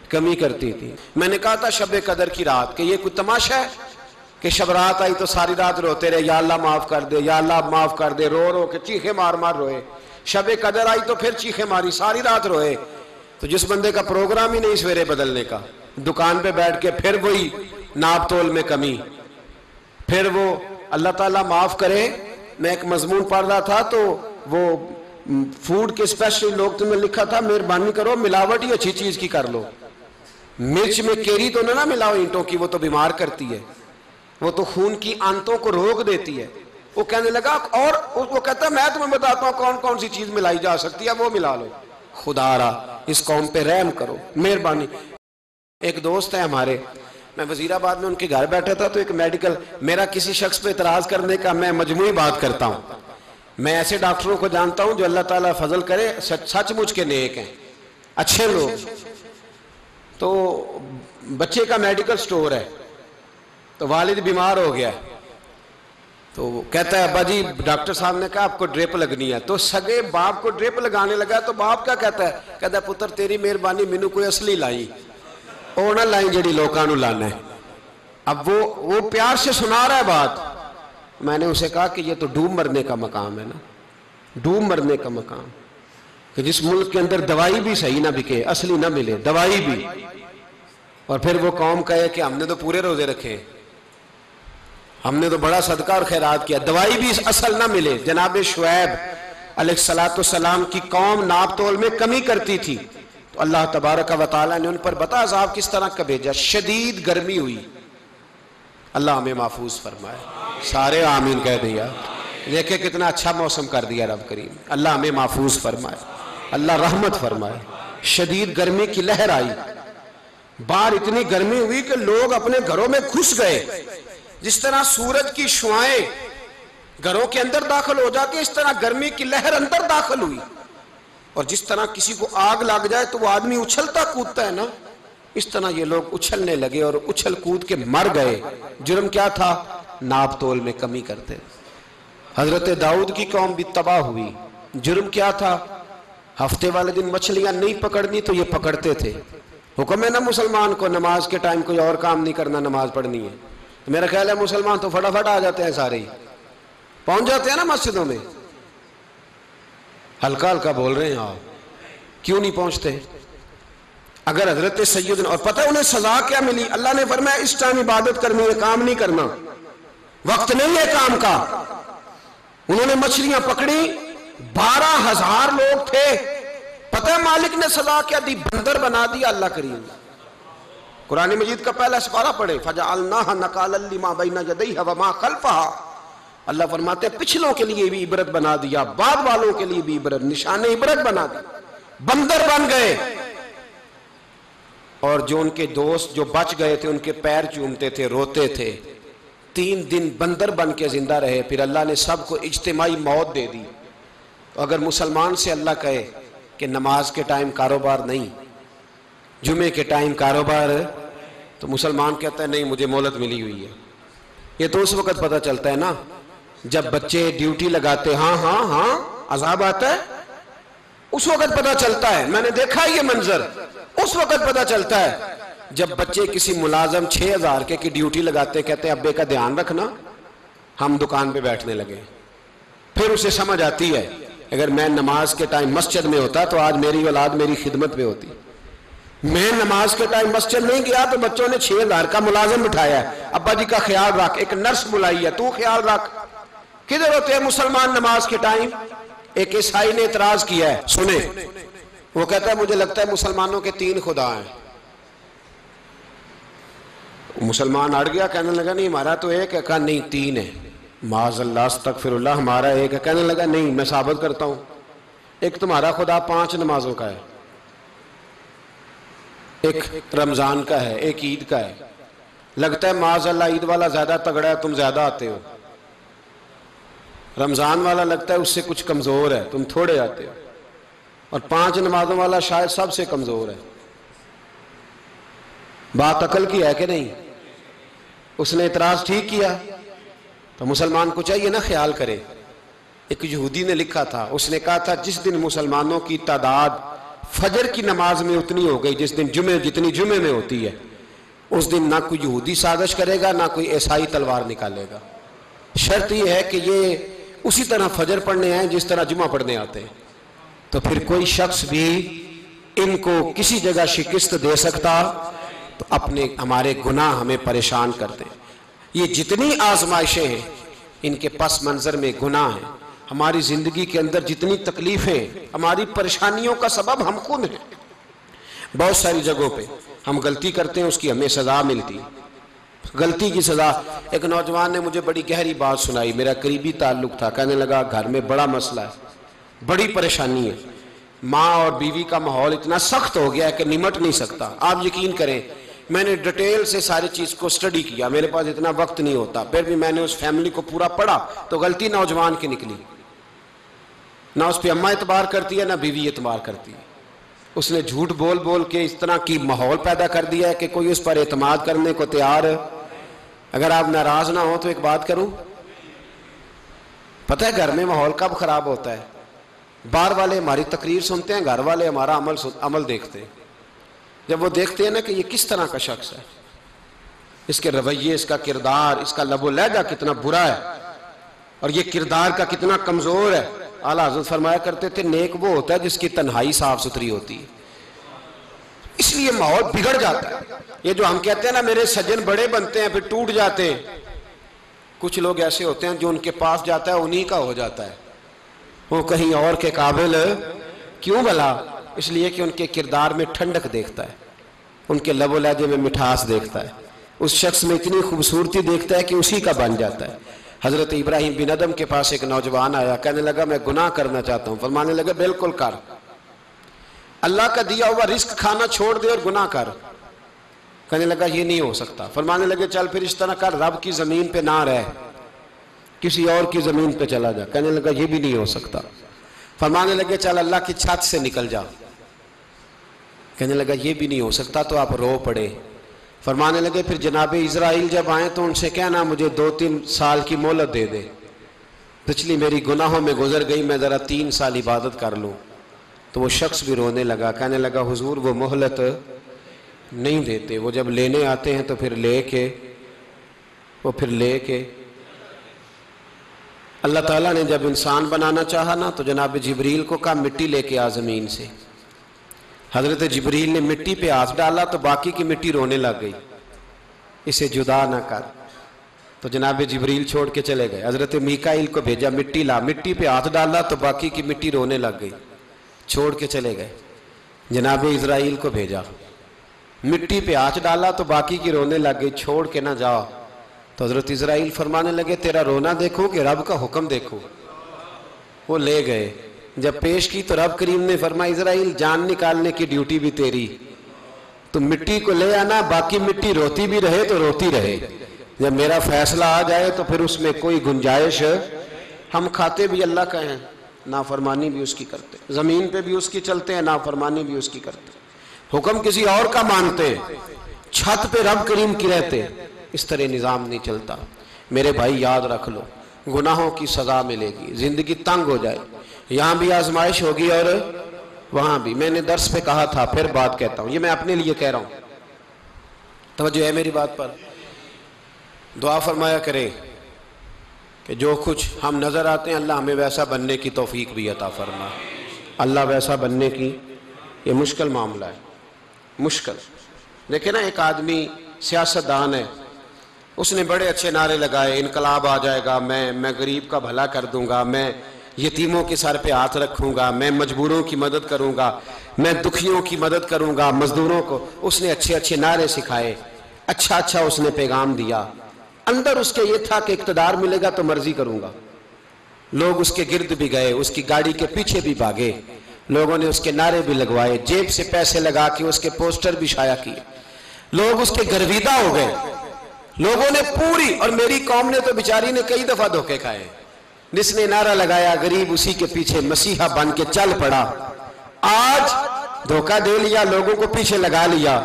کمی کرتی تھی. میں نے کہا تھا شب قدر کی رات کہ یہ کوئی تماشا ہے کہ شب رات آئی تو ساری رات روتے رہے یا اللہ معاف کر دے، یا اللہ معاف کر دے، رو رو کے چیخے مار مار روئے. شب قدر آئی تو پھر چیخے ماری، ساری رات روئے. تو جس بندے کا پروگرام ہی نہیں سویرے بدلنے کا، دکان پہ بیٹھ کے پھر وہی ناپ تول میں کمی، پھر وہ اللہ تعالیٰ معاف کرے. میں ایک مضمون پڑھ رہا تھا تو وہ فوڈ کے اسپیشل لوگ تمہیں لکھا تھا مہربانی کرو ملاوٹ ہی اچھی چیز کی کر لو، مرچ میں کیری تو نہ ملاؤ اینٹوں کی، وہ تو بیمار کرتی ہے، وہ تو خون کی آنتوں کو روک دیتی ہے. وہ کہنے لگا، اور وہ کہتا ہے میں تمہیں بتاتا ہوں کون کون سی چیز ملائی جا سکتی ہے، وہ ملا لو. خدا را اس قوم پہ رحم کرو، مہربانی. ایک دوست ہے ہمارے، میں وزیر آباد میں ان کے گھر بیٹھا تھا تو ایک میڈیکل، میرا کسی شخص پہ اعتراض کرنے کا میں مجموعی بات کرتا ہوں. میں ایسے ڈاکٹروں کو جانتا ہوں جو اللہ تعالیٰ فضل کرے سچ مچ کے نیک ہیں، اچھے لوگ. تو بچے کا میڈیکل سٹور ہے تو والد بیمار ہو گیا تو وہ کہتا ہے ابا جی ڈاکٹر صاحب نے کہا آپ کو ڈرپ لگنی ہے. تو سگے باپ کو ڈرپ لگانے لگا تو باپ کیا کہتا ہے پتر تیری مہربانی مینوں کوئی اصلی لائی، وہ نہ لائیں جڑی لوکاں نوں لانا ہے. اب وہ پیار سے سنا رہا ہے بات. میں نے اسے کہا کہ یہ تو ڈوب مرنے کا مقام ہے نا، ڈوب مرنے کا مقام، کہ جس ملک کے اندر دوائی بھی صحیح نہ بکے، اصلی نہ ملے دوائی بھی، اور پھر وہ قوم کہے کہ ہم نے تو پورے روزے رکھے. ہم نے تو بڑا صدقہ اور خیرات کیا، دوائی بھی اصل نہ ملے۔ جناب شعیب علیہ السلام کی قوم ناپ تول میں کمی کرتی تھی، تو اللہ تبارک و تعالیٰ نے ان پر بتا عذاب کس طرح کا بھیجا، شدید گرمی ہوئی۔ اللہ ہمیں محفوظ فرمائے، سارے آمین کہہ دیا۔ دیکھیں کتنا اچھا موسم کر دیا رب کریم، اللہ ہمیں محفوظ فرمائے، اللہ رحمت فرمائے۔ شدید گرمی کی لہر آئی، باہر اتنی گرمی ہوئی کہ لوگ اپنے گھروں میں گھس گئے۔ جس طرح سورج کی شعائیں گھروں کے اندر داخل ہو جاتی، اس طرح گرمی کی لہر اندر داخل ہوئی۔ اور جس طرح کسی کو آگ لگ جائے تو وہ آدمی اچھلتا کودتا ہے نا، اس طرح یہ لوگ اچھلنے لگے اور اچھل کود کے مر گئے۔ جرم کیا تھا؟ ناپ تول میں کمی کرتے۔ حضرت داؤد کی قوم بھی تباہ ہوئی، جرم کیا تھا؟ ہفتے والے دن مچھلیاں نہیں پکڑنی تو یہ پکڑتے تھے۔ حکم ہے نا مسلمان کو نماز کے ٹائم کوئی اور کام نہیں کرنا، نماز پڑھنی ہے۔ میرا خیال ہے مسلمان تو فٹافٹ آ جاتے ہیں، سارے ہی پہنچ جاتے ہیں نا مسجدوں میں۔ ہلکا ہلکا بول رہے ہیں آپ، کیوں نہیں پہنچتے؟ اگر حضرت سیدنا، اور پتہ انہیں سزا کیا ملی؟ اللہ نے فرمایا اس ٹائم عبادت کرنی ہے، کام نہیں کرنا، وقت نہیں ہے کام کا۔ انہوں نے مچھلیاں پکڑی، 12,000 لوگ تھے، پتہ ہے مالک نے سزا کیا دی؟ بندر بنا دیا اللہ کریم۔ قرآن مجید کا پہلا سپارہ پڑھے، فَجَعَلْنَاهَا نَكَالًا لِمَا بَيْنَ يَدَيْهَا وَمَا خَلْفَهَا۔ اللہ فرماتے ہیں پچھلوں کے لیے بھی عبرت بنا دیا، بعد والوں کے لیے بھی عبرت، نشان عبرت بنا دیا۔ بندر بن گئے، اور جو ان کے دوست جو بچ گئے تھے ان کے پیر چومتے تھے، روتے تھے۔ 3 دن بندر بن کے زندہ رہے، پھر اللہ نے سب کو اجتماعی موت دے دی۔ تو اگر مسلمان سے اللہ کہے کہ نماز کے ٹائم کاروبار نہیں، جمعے کے ٹائم کاروبار، تو مسلمان کہتا ہے نہیں مجھے مہلت ملی ہوئی ہے۔ یہ تو اس وقت پتہ چلتا ہے نا جب بچے ڈیوٹی لگاتے، ہاں ہاں ہاں عذاب آتا ہے، اس وقت پتہ چلتا ہے۔ میں نے دیکھا یہ منظر، اس وقت پتہ چلتا ہے جب بچے کسی ملازم 6,000 کی ڈیوٹی لگاتے، کہتے ہیں ابے کا دھیان رکھنا، ہم دکان پہ بیٹھنے لگے۔ پھر اسے سمجھ آتی ہے اگر میں نماز کے ٹائم مسجد میں ہوتا تو آج میری اولاد میری خدمت پہ ہوتی۔ میں نماز کے ٹائم مسجد نہیں گیا تو بچوں نے 6,000 کا ملازم بٹھایا ہے، ابا جی کا خیال رکھ، ایک نرس بلائی ہے تو خیال رکھ۔ کدھر ہوتے ہیں مسلمان نماز کے ٹائم؟ ایک عیسائی نے اعتراض کیا ہے، سنیں، وہ کہتا ہے مجھے لگتا ہے مسلمانوں کے 3 خدا ہیں۔ مسلمان اڑ گیا، کہنے لگا نہیں ہمارا تو ایک ہے، کہا نہیں 3 ہے، معاذ اللہ استغفر اللہ، ہمارا ایک ہے۔ کہنے لگا نہیں میں ثابت کرتا ہوں، ایک تمہارا خدا 5 نمازوں کا ہے، ایک رمضان کا ہے، ایک عید کا ہے۔ لگتا ہے معاذ اللہ عید والا زیادہ تگڑا ہے، تم زیادہ آتے ہو۔ رمضان والا لگتا ہے اس سے کچھ کمزور ہے، تم تھوڑے آتے ہو۔ اور 5 نمازوں والا شاید سب سے کمزور ہے۔ بات عقل کی ہے کہ نہیں؟ اس نے اعتراض ٹھیک کیا تو مسلمان کو چاہیے نا خیال کرے۔ ایک یہودی نے لکھا تھا، اس نے کہا تھا جس دن مسلمانوں کی تعداد فجر کی نماز میں اتنی ہو گئی جس دن جتنی جمعے میں ہوتی ہے، اس دن نہ کوئی یہودی سازش کرے گا نہ کوئی عیسائی تلوار نکالے گا۔ شرط یہ ہے کہ یہ اسی طرح فجر پڑھنے آئیں جس طرح جمعہ پڑھنے آتے ہیں، تو پھر کوئی شخص بھی ان کو کسی جگہ شکست دے سکتا تو ہمارے گناہ ہمیں پریشان کرتے ہیں۔ یہ جتنی آزمائشیں ہیں ان کے پس منظر میں گناہ ہیں۔ ہماری زندگی کے اندر جتنی تکلیفیں، ہماری پریشانیوں کا سبب ہم خود ہیں۔ بہت ساری جگہوں پہ ہم غلطی کرتے ہیں، اس کی ہمیں سزا ملتی، غلطی کی سزا۔ ایک نوجوان نے مجھے بڑی گہری بات سنائی، میرا قریبی تعلق تھا، کہنے لگا گھر میں بڑا مسئلہ ہے، بڑی پریشانی ہے، ماں اور بیوی کا ماحول اتنا سخت ہو گیا ہے کہ نمٹ نہیں سکتا۔ آپ یقین کریں میں نے ڈیٹیل سے ساری چیز کو سٹڈی کیا، میرے پاس اتنا وقت نہیں ہوتا، پھر بھی میں نے اس فیملی کو پورا پڑھا تو غلطی نوجوان کی نکلی۔ نہ اس پہ اماں اعتبار کرتی ہے نہ بیوی اعتبار کرتی ہے۔ اس نے جھوٹ بول بول کے اس طرح کی ماحول پیدا کر دیا ہے کہ کوئی اس پر اعتماد کرنے کو تیار ہے۔ اگر آپ ناراض نہ ہو تو ایک بات کروں، پتہ ہے گھر میں ماحول کب خراب ہوتا ہے؟ باہر والے ہماری تقریر سنتے ہیں، گھر والے ہمارا عمل دیکھتے ہیں۔ جب وہ دیکھتے ہیں نا کہ یہ کس طرح کا شخص ہے، اس کے رویے، اس کا کردار، اس کا لب و لہجہ کتنا برا ہے اور یہ کردار کا کتنا کمزور ہے۔ اعلیٰ حضرت فرمایا کرتے تھے نیک وہ ہوتا ہے جس کی تنہائی صاف ستھری ہوتی ہے، اس لیے ماحول بگڑ جاتا ہے۔ یہ جو ہم کہتے ہیں نا میرے سجن بڑے بنتے ہیں پھر ٹوٹ جاتے ہیں، کچھ لوگ ایسے ہوتے ہیں جو ان کے پاس جاتا ہے انہی کا ہو جاتا ہے، وہ کہیں اور کے قابل کیوں بھلا؟ اس لیے کہ ان کے کردار میں ٹھنڈک دیکھتا ہے، ان کے لب و لہجے میں مٹھاس دیکھتا ہے، اس شخص میں اتنی خوبصورتی دیکھتا ہے کہ اسی کا بن جاتا ہے۔ حضرت ابراہیم بن ادم کے پاس ایک نوجوان آیا، کہنے لگا میں گناہ کرنا چاہتا ہوں۔ فرمانے لگا بالکل کر، اللہ کا دیا ہوا رزق کھانا چھوڑ دے اور گناہ کر۔ کہنے لگا یہ نہیں ہو سکتا۔ فرمانے لگے چل پھر اس طرح کر، رب کی زمین پہ نہ رہ، کسی اور کی زمین پہ چلا جا۔ کہنے لگا یہ بھی نہیں ہو سکتا۔ فرمانے لگے چل اللہ کی چھت سے نکل جا۔ کہنے لگا یہ بھی نہیں ہو سکتا، تو آپ رو پڑے۔ فرمانے لگے پھر جناب اسرائیل جب آئیں تو ان سے کہنا مجھے 2-3 سال کی مہلت دے دے، پچھلی میری گناہوں میں گزر گئی، میں ذرا 3 سال عبادت کر لوں۔ تو وہ شخص بھی رونے لگا، کہنے لگا حضور وہ مہلت نہیں دیتے، وہ جب لینے آتے ہیں تو پھر لے کے اللہ تعالیٰ نے جب انسان بنانا چاہا نا تو جناب جبریل کو کہا مٹی لے کے آ زمین سے۔ حضرت جبریل نے مٹی پہ ہاتھ ڈالا تو باقی کی مٹی رونے لگ گئی، اسے جدا نہ کر۔ تو جناب جبریل چھوڑ کے چلے گئے۔ حضرت میکائیل کو بھیجا مٹی لا، مٹی پہ ہاتھ ڈالا تو باقی کی مٹی رونے لگ گئی، چھوڑ کے چلے گئے۔ جناب اسرائیل کو بھیجا، مٹی پہ ہاتھ ڈالا تو باقی کی رونے لگ گئی، چھوڑ کے نہ جاؤ۔ تو حضرت اسرائیل فرمانے لگے تیرا رونا دیکھو کہ رب کا حکم دیکھو۔ وہ لے گئے، جب پیش کی تو رب کریم نے فرمایا اسرائیل جان نکالنے کی ڈیوٹی بھی تیری، تو مٹی کو لے آنا، باقی مٹی روتی بھی رہے تو روتی رہے، جب میرا فیصلہ آ جائے تو پھر اس میں کوئی گنجائش، ہم کھاتے بھی اللہ کا ہیں، نافرمانی بھی اس کی کرتے، زمین پہ بھی اس کی چلتے ہیں، نافرمانی بھی اس کی کرتے، حکم کسی اور کا مانتے، چھت پہ رب کریم کی رہتے۔ اس طرح نظام نہیں چلتا۔ میرے بھائی یاد رکھ لو، گناہوں کی سزا ملے گی، زندگی تنگ ہو جائے، یہاں بھی آزمائش ہوگی اور وہاں بھی۔ میں نے درس پہ کہا تھا، پھر بات کہتا ہوں، یہ میں اپنے لیے کہہ رہا ہوں، توجہ ہے میری بات پر۔ دعا فرمایا کرے کہ جو کچھ ہم نظر آتے ہیں اللہ ہمیں ویسا بننے کی توفیق بھی عطا فرما۔ اللہ ویسا بننے کی، یہ مشکل معاملہ ہے، مشکل۔ دیکھیں نا ایک آدمی سیاستدان ہے، اس نے بڑے اچھے نعرے لگائے، انقلاب آ جائے گا، میں غریب کا بھلا کر دوں گا، میں یتیموں کے سر پہ ہاتھ رکھوں گا، میں مجبوروں کی مدد کروں گا، میں دکھیوں کی مدد کروں گا، مزدوروں کو۔ اس نے اچھے اچھے نعرے سکھائے، اچھا اس نے پیغام دیا، اندر اس کے یہ تھا کہ اقتدار ملے گا تو مرضی کروں گا۔ لوگ اس کے گرد بھی گئے، اس کی گاڑی کے پیچھے بھی بھاگے، لوگوں نے اس کے نعرے بھی لگوائے، جیب سے پیسے لگا کے اس کے پوسٹر بھی شائع کیے، لوگ اس کے گرویدہ ہو گئے، لوگوں نے پوری، اور میری قوم نے تو بیچاری نے کئی دفعہ دھوکے کھائے، جس نے نعرہ لگایا غریب اسی کے پیچھے مسیحا بن کے چل پڑا۔ آج دھوکہ دے لیا، لوگوں کو پیچھے لگا لیا۔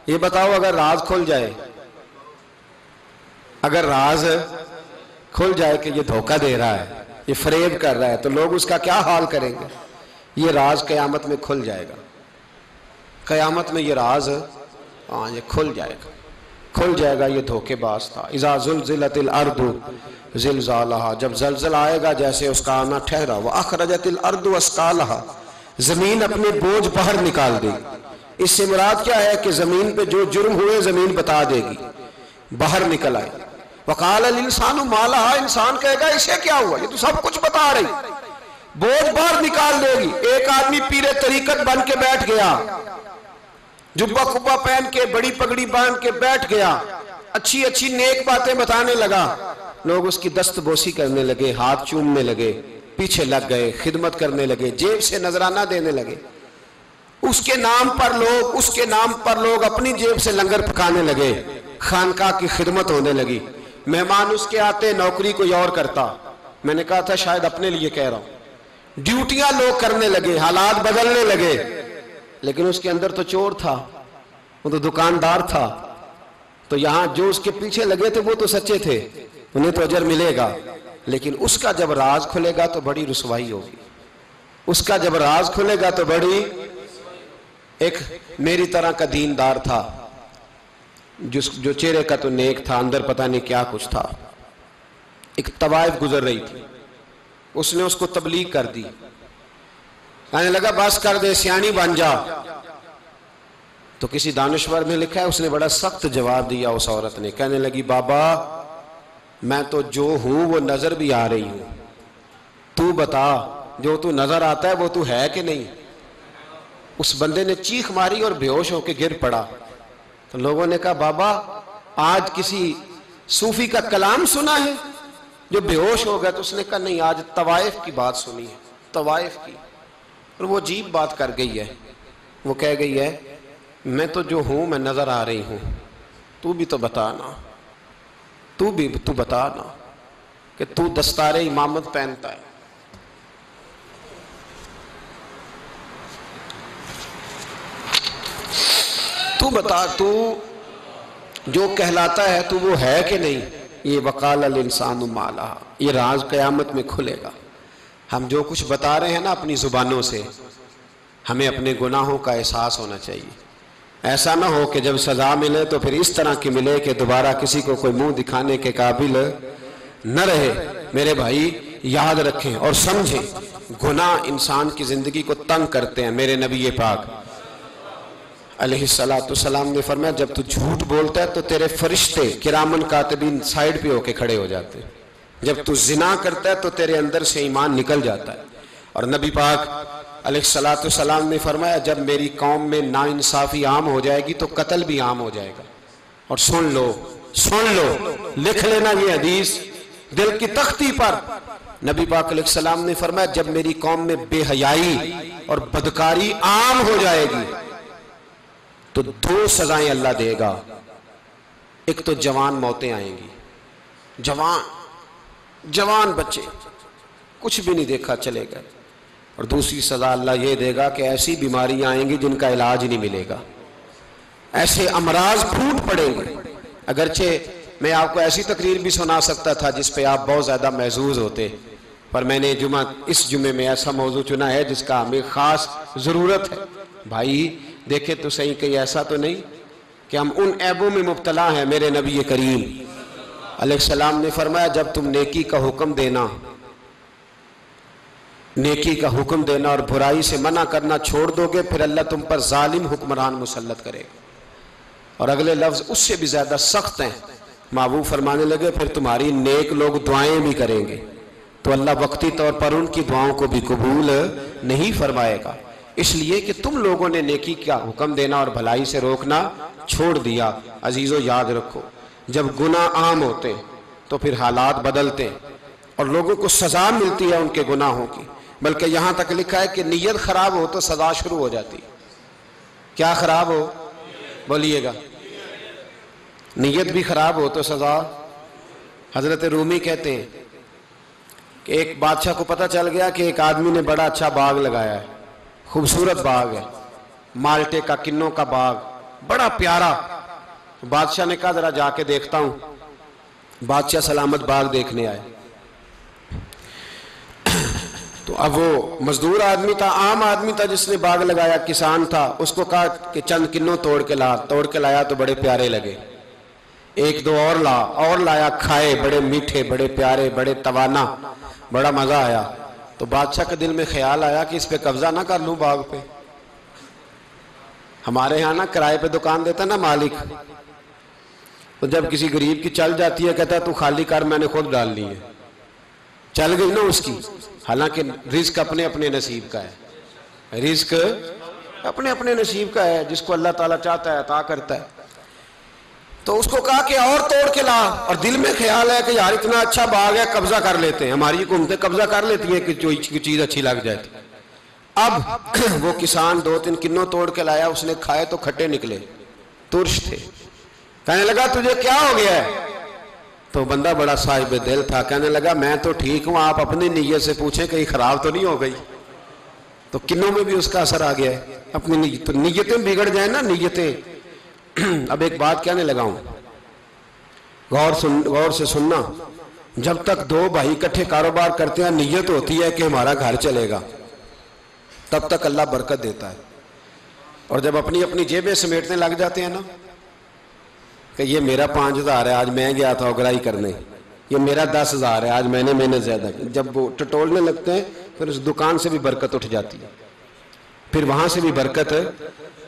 یہ بتاؤ اگر راز کھل جائے، اگر راز کھل جائے کہ یہ دھوکہ دے رہا ہے، یہ فریب کر رہا ہے، تو لوگ اس کا کیا حال کریں گے؟ یہ راز قیامت میں کھل جائے گا، قیامت میں یہ راز یہ کھل جائے گا، یہ دھوکے باز تھا۔ اذا زلزلت الارض زلزالہا، جب زلزلہ آئے گا جیسے اس کا آنا ٹھہرا، واخرجت الارض اثقالہا، زمین اپنے بوجھ باہر نکال دے گی۔ اس سے مراد کیا ہے کہ زمین پہ جو جرم ہوئے زمین بتا دے گی، باہر نکل آئے۔ وقال الانسان ما لہا، انسان کہے گا اسے کیا ہوا، یہ تو سب کچھ بتا رہی، بوجھ باہر نکال دے گی۔ ایک آدمی پیر طریقت بن کے بیٹھ گیا، جبہ کبہ پہن کے، بڑی پگڑی باندھ کے بیٹھ گیا، اچھی اچھی نیک باتیں بتانے لگا، لوگ اس کی دست بوسی کرنے لگے، ہاتھ چومنے لگے، پیچھے لگ گئے، خدمت کرنے لگے، جیب سے نذرانہ دینے لگے، اس کے نام پر لوگ اپنی جیب سے لنگر پکانے لگے، خانقاہ کی خدمت ہونے لگی، مہمان اس کے آتے، نوکری کوئی اور کرتا۔ میں نے کہا تھا شاید اپنے لیے کہہ رہا ہوں، ڈیوٹیاں لوگ کرنے لگے، حالات بدلنے لگے، لیکن اس کے اندر تو چور تھا، وہ تو دکاندار تھا، تو یہاں جو اس کے پیچھے لگے تھے وہ تو سچے تھے، انہیں تو اجر ملے گا، لیکن اس کا جب راز کھلے گا تو بڑی رسوائی ہوگی، اس کا جب راز کھلے گا تو بڑی۔ ایک میری طرح کا دیندار تھا، جو چہرے کا تو نیک تھا، اندر پتہ نہیں کیا کچھ تھا۔ ایک طوائف گزر رہی تھی، اس نے اس کو تبلیغ کر دی، کہنے لگا بس کر دے، سیانی بن جا۔ تو کسی دانشور میں لکھا ہے اس نے بڑا سخت جواب دیا، اس عورت نے کہنے لگی بابا میں تو جو ہوں وہ نظر بھی آ رہی ہوں، تو بتا جو تو نظر آتا ہے وہ تو ہے کہ نہیں؟ اس بندے نے چیخ ماری اور بے ہوش ہو کے گر پڑا۔ تو لوگوں نے کہا بابا آج کسی صوفی کا کلام سنا ہے جو بے ہوش ہو گیا؟ تو اس نے کہا نہیں، آج طوائف کی بات سنی ہے، طوائف کی۔ اور وہ عجیب بات کر گئی ہے، وہ کہہ گئی ہے میں تو جو ہوں میں نظر آ رہی ہوں، تو بھی تو بتانا، تو بتانا کہ تو دستار امامت پہنتا ہے۔ تو بتا تو جو کہلاتا ہے تو وہ ہے کہ نہیں؟ یہ وقال الانسان ما لہا، یہ راز قیامت میں کھلے گا۔ ہم جو کچھ بتا رہے ہیں نا اپنی زبانوں سے، ہمیں اپنے گناہوں کا احساس ہونا چاہیے۔ ایسا نہ ہو کہ جب سزا ملے تو پھر اس طرح کی ملے کہ دوبارہ کسی کو کوئی منہ دکھانے کے قابل نہ رہے۔ میرے بھائی یاد رکھیں اور سمجھیں، گناہ انسان کی زندگی کو تنگ کرتے ہیں۔ میرے نبی پاک علیہ السلام نے فرمایا جب تو جھوٹ بولتا ہے تو تیرے فرشتے کرامن کاتبین سائیڈ پہ ہو کے کھڑے ہو جاتے ہیں، جب تو زنا کرتا ہے تو تیرے اندر سے ایمان نکل جاتا ہے۔ اور نبی پاک علیہ السلام نے فرمایا جب میری قوم میں ناانصافی عام ہو جائے گی تو قتل بھی عام ہو جائے گا۔ اور سن لو لکھ لینا یہ حدیث دل کی تختی پر، نبی پاک علیہ السلام نے فرمایا جب میری قوم میں بے حیائی اور بدکاری عام ہو جائے گی تو دو سزائیں اللہ دے گا۔ ایک تو جوان موتیں آئیں گی، جوان بچے کچھ بھی نہیں دیکھا چلے گئے، اور دوسری سزا اللہ یہ دے گا کہ ایسی بیماریاں آئیں گی جن کا علاج نہیں ملے گا، ایسے امراض پھوٹ پڑیں گے۔ اگرچہ میں آپ کو ایسی تقریر بھی سنا سکتا تھا جس پہ آپ بہت زیادہ محظوظ ہوتے، پر میں نے اس جمعے میں ایسا موضوع چنا ہے جس کا ہمیں خاص ضرورت ہے۔ بھائی دیکھیں تو صحیح کہ ایسا تو نہیں کہ ہم ان عیبوں میں مبتلا ہیں۔ میرے نبی کریم علیہ السلام نے فرمایا جب تم نیکی کا حکم دینا اور برائی سے منع کرنا چھوڑ دو گے پھر اللہ تم پر ظالم حکمران مسلط کرے گا۔ اور اگلے لفظ اس سے بھی زیادہ سخت ہیں، محبوب فرمانے لگے پھر تمہاری نیک لوگ دعائیں بھی کریں گے تو اللہ وقتی طور پر ان کی دعاؤں کو بھی قبول نہیں فرمائے گا، اس لیے کہ تم لوگوں نے نیکی کا حکم دینا اور بھلائی سے روکنا چھوڑ دیا۔ عزیزو یاد رکھو جب گناہ عام ہوتے تو پھر حالات بدلتے اور لوگوں کو سزا ملتی ہے ان کے گناہوں کی، بلکہ یہاں تک لکھا ہے کہ نیت خراب ہو تو سزا شروع ہو جاتی۔ کیا خراب ہو؟ بولیے گا۔ نیت بھی خراب ہو تو سزا۔ حضرت رومی کہتے ہیں کہ ایک بادشاہ کو پتہ چل گیا کہ ایک آدمی نے بڑا اچھا باغ لگایا ہے، خوبصورت باغ ہے، مالٹے کا کنوں کا باغ بڑا پیارا۔ بادشاہ نے کہا ذرا جا کے دیکھتا ہوں۔ بادشاہ سلامت باغ دیکھنے آئے تو اب وہ مزدور آدمی تھا، عام آدمی تھا جس نے باغ لگایا، کسان تھا، اس کو کہا کہ چند کنوں توڑ کے لایا تو بڑے پیارے لگے، ایک دو اور لایا، کھائے، بڑے میٹھے، بڑے پیارے، بڑے توانا، بڑا مزہ آیا۔ تو بادشاہ کے دل میں خیال آیا کہ اس پہ قبضہ نہ کر لوں باغ پہ۔ ہمارے ہاں نا کرائے پہ دکان دیتا نا مالک، تو جب کسی غریب کی چل جاتی ہے کہتا ہے تو خالی کر، میں نے خود ڈال لی ہے، چل گئی نا اس کی۔ حالانکہ رزق اپنے اپنے نصیب کا ہے، رزق اپنے اپنے نصیب کا ہے، جس کو اللہ تعالیٰ چاہتا ہے عطا کرتا ہے۔ تو اس کو کہا کہ اور توڑ کے لا، اور دل میں خیال ہے کہ یار اتنا اچھا باغ ہے قبضہ کر لیتے ہیں، ہماری حکومتیں قبضہ کر لیتی ہیں کہ جو چیز اچھی لگ جائے۔ اب وہ کسان دو تین کنوں توڑ کے لایا، اس نے کھائے تو کھٹے نکلے، ترش تھے۔ کہنے لگا تجھے کیا ہو گیا ہے؟ تو بندہ بڑا صاحب دل تھا، کہنے لگا میں تو ٹھیک ہوں، آپ اپنی نیت سے پوچھیں کہیں خراب تو نہیں ہو گئی۔ تو کنوں میں بھی اس کا اثر آ گیا ہے، اپنی نیتیں بگڑ جائیں نا، نیتیں۔ اب ایک بات کہنے لگا ہوں، غور سے سننا، جب تک دو بھائی اکٹھے کاروبار کرتے ہیں نیت ہوتی ہے کہ ہمارا گھر چلے گا، تب تک اللہ برکت دیتا ہے۔ اور جب اپنی اپنی جیبیں سمیٹنے لگ جاتے ہیں نا کہ یہ میرا 5000 ہے آج میں گیا تھا اگرائی کرنے، یہ میرا 10000 ہے آج میں نے محنت زیادہ کی، جب وہ ٹٹولنے لگتے ہیں پھر اس دکان سے بھی برکت اٹھ جاتی ہے، پھر وہاں سے بھی برکت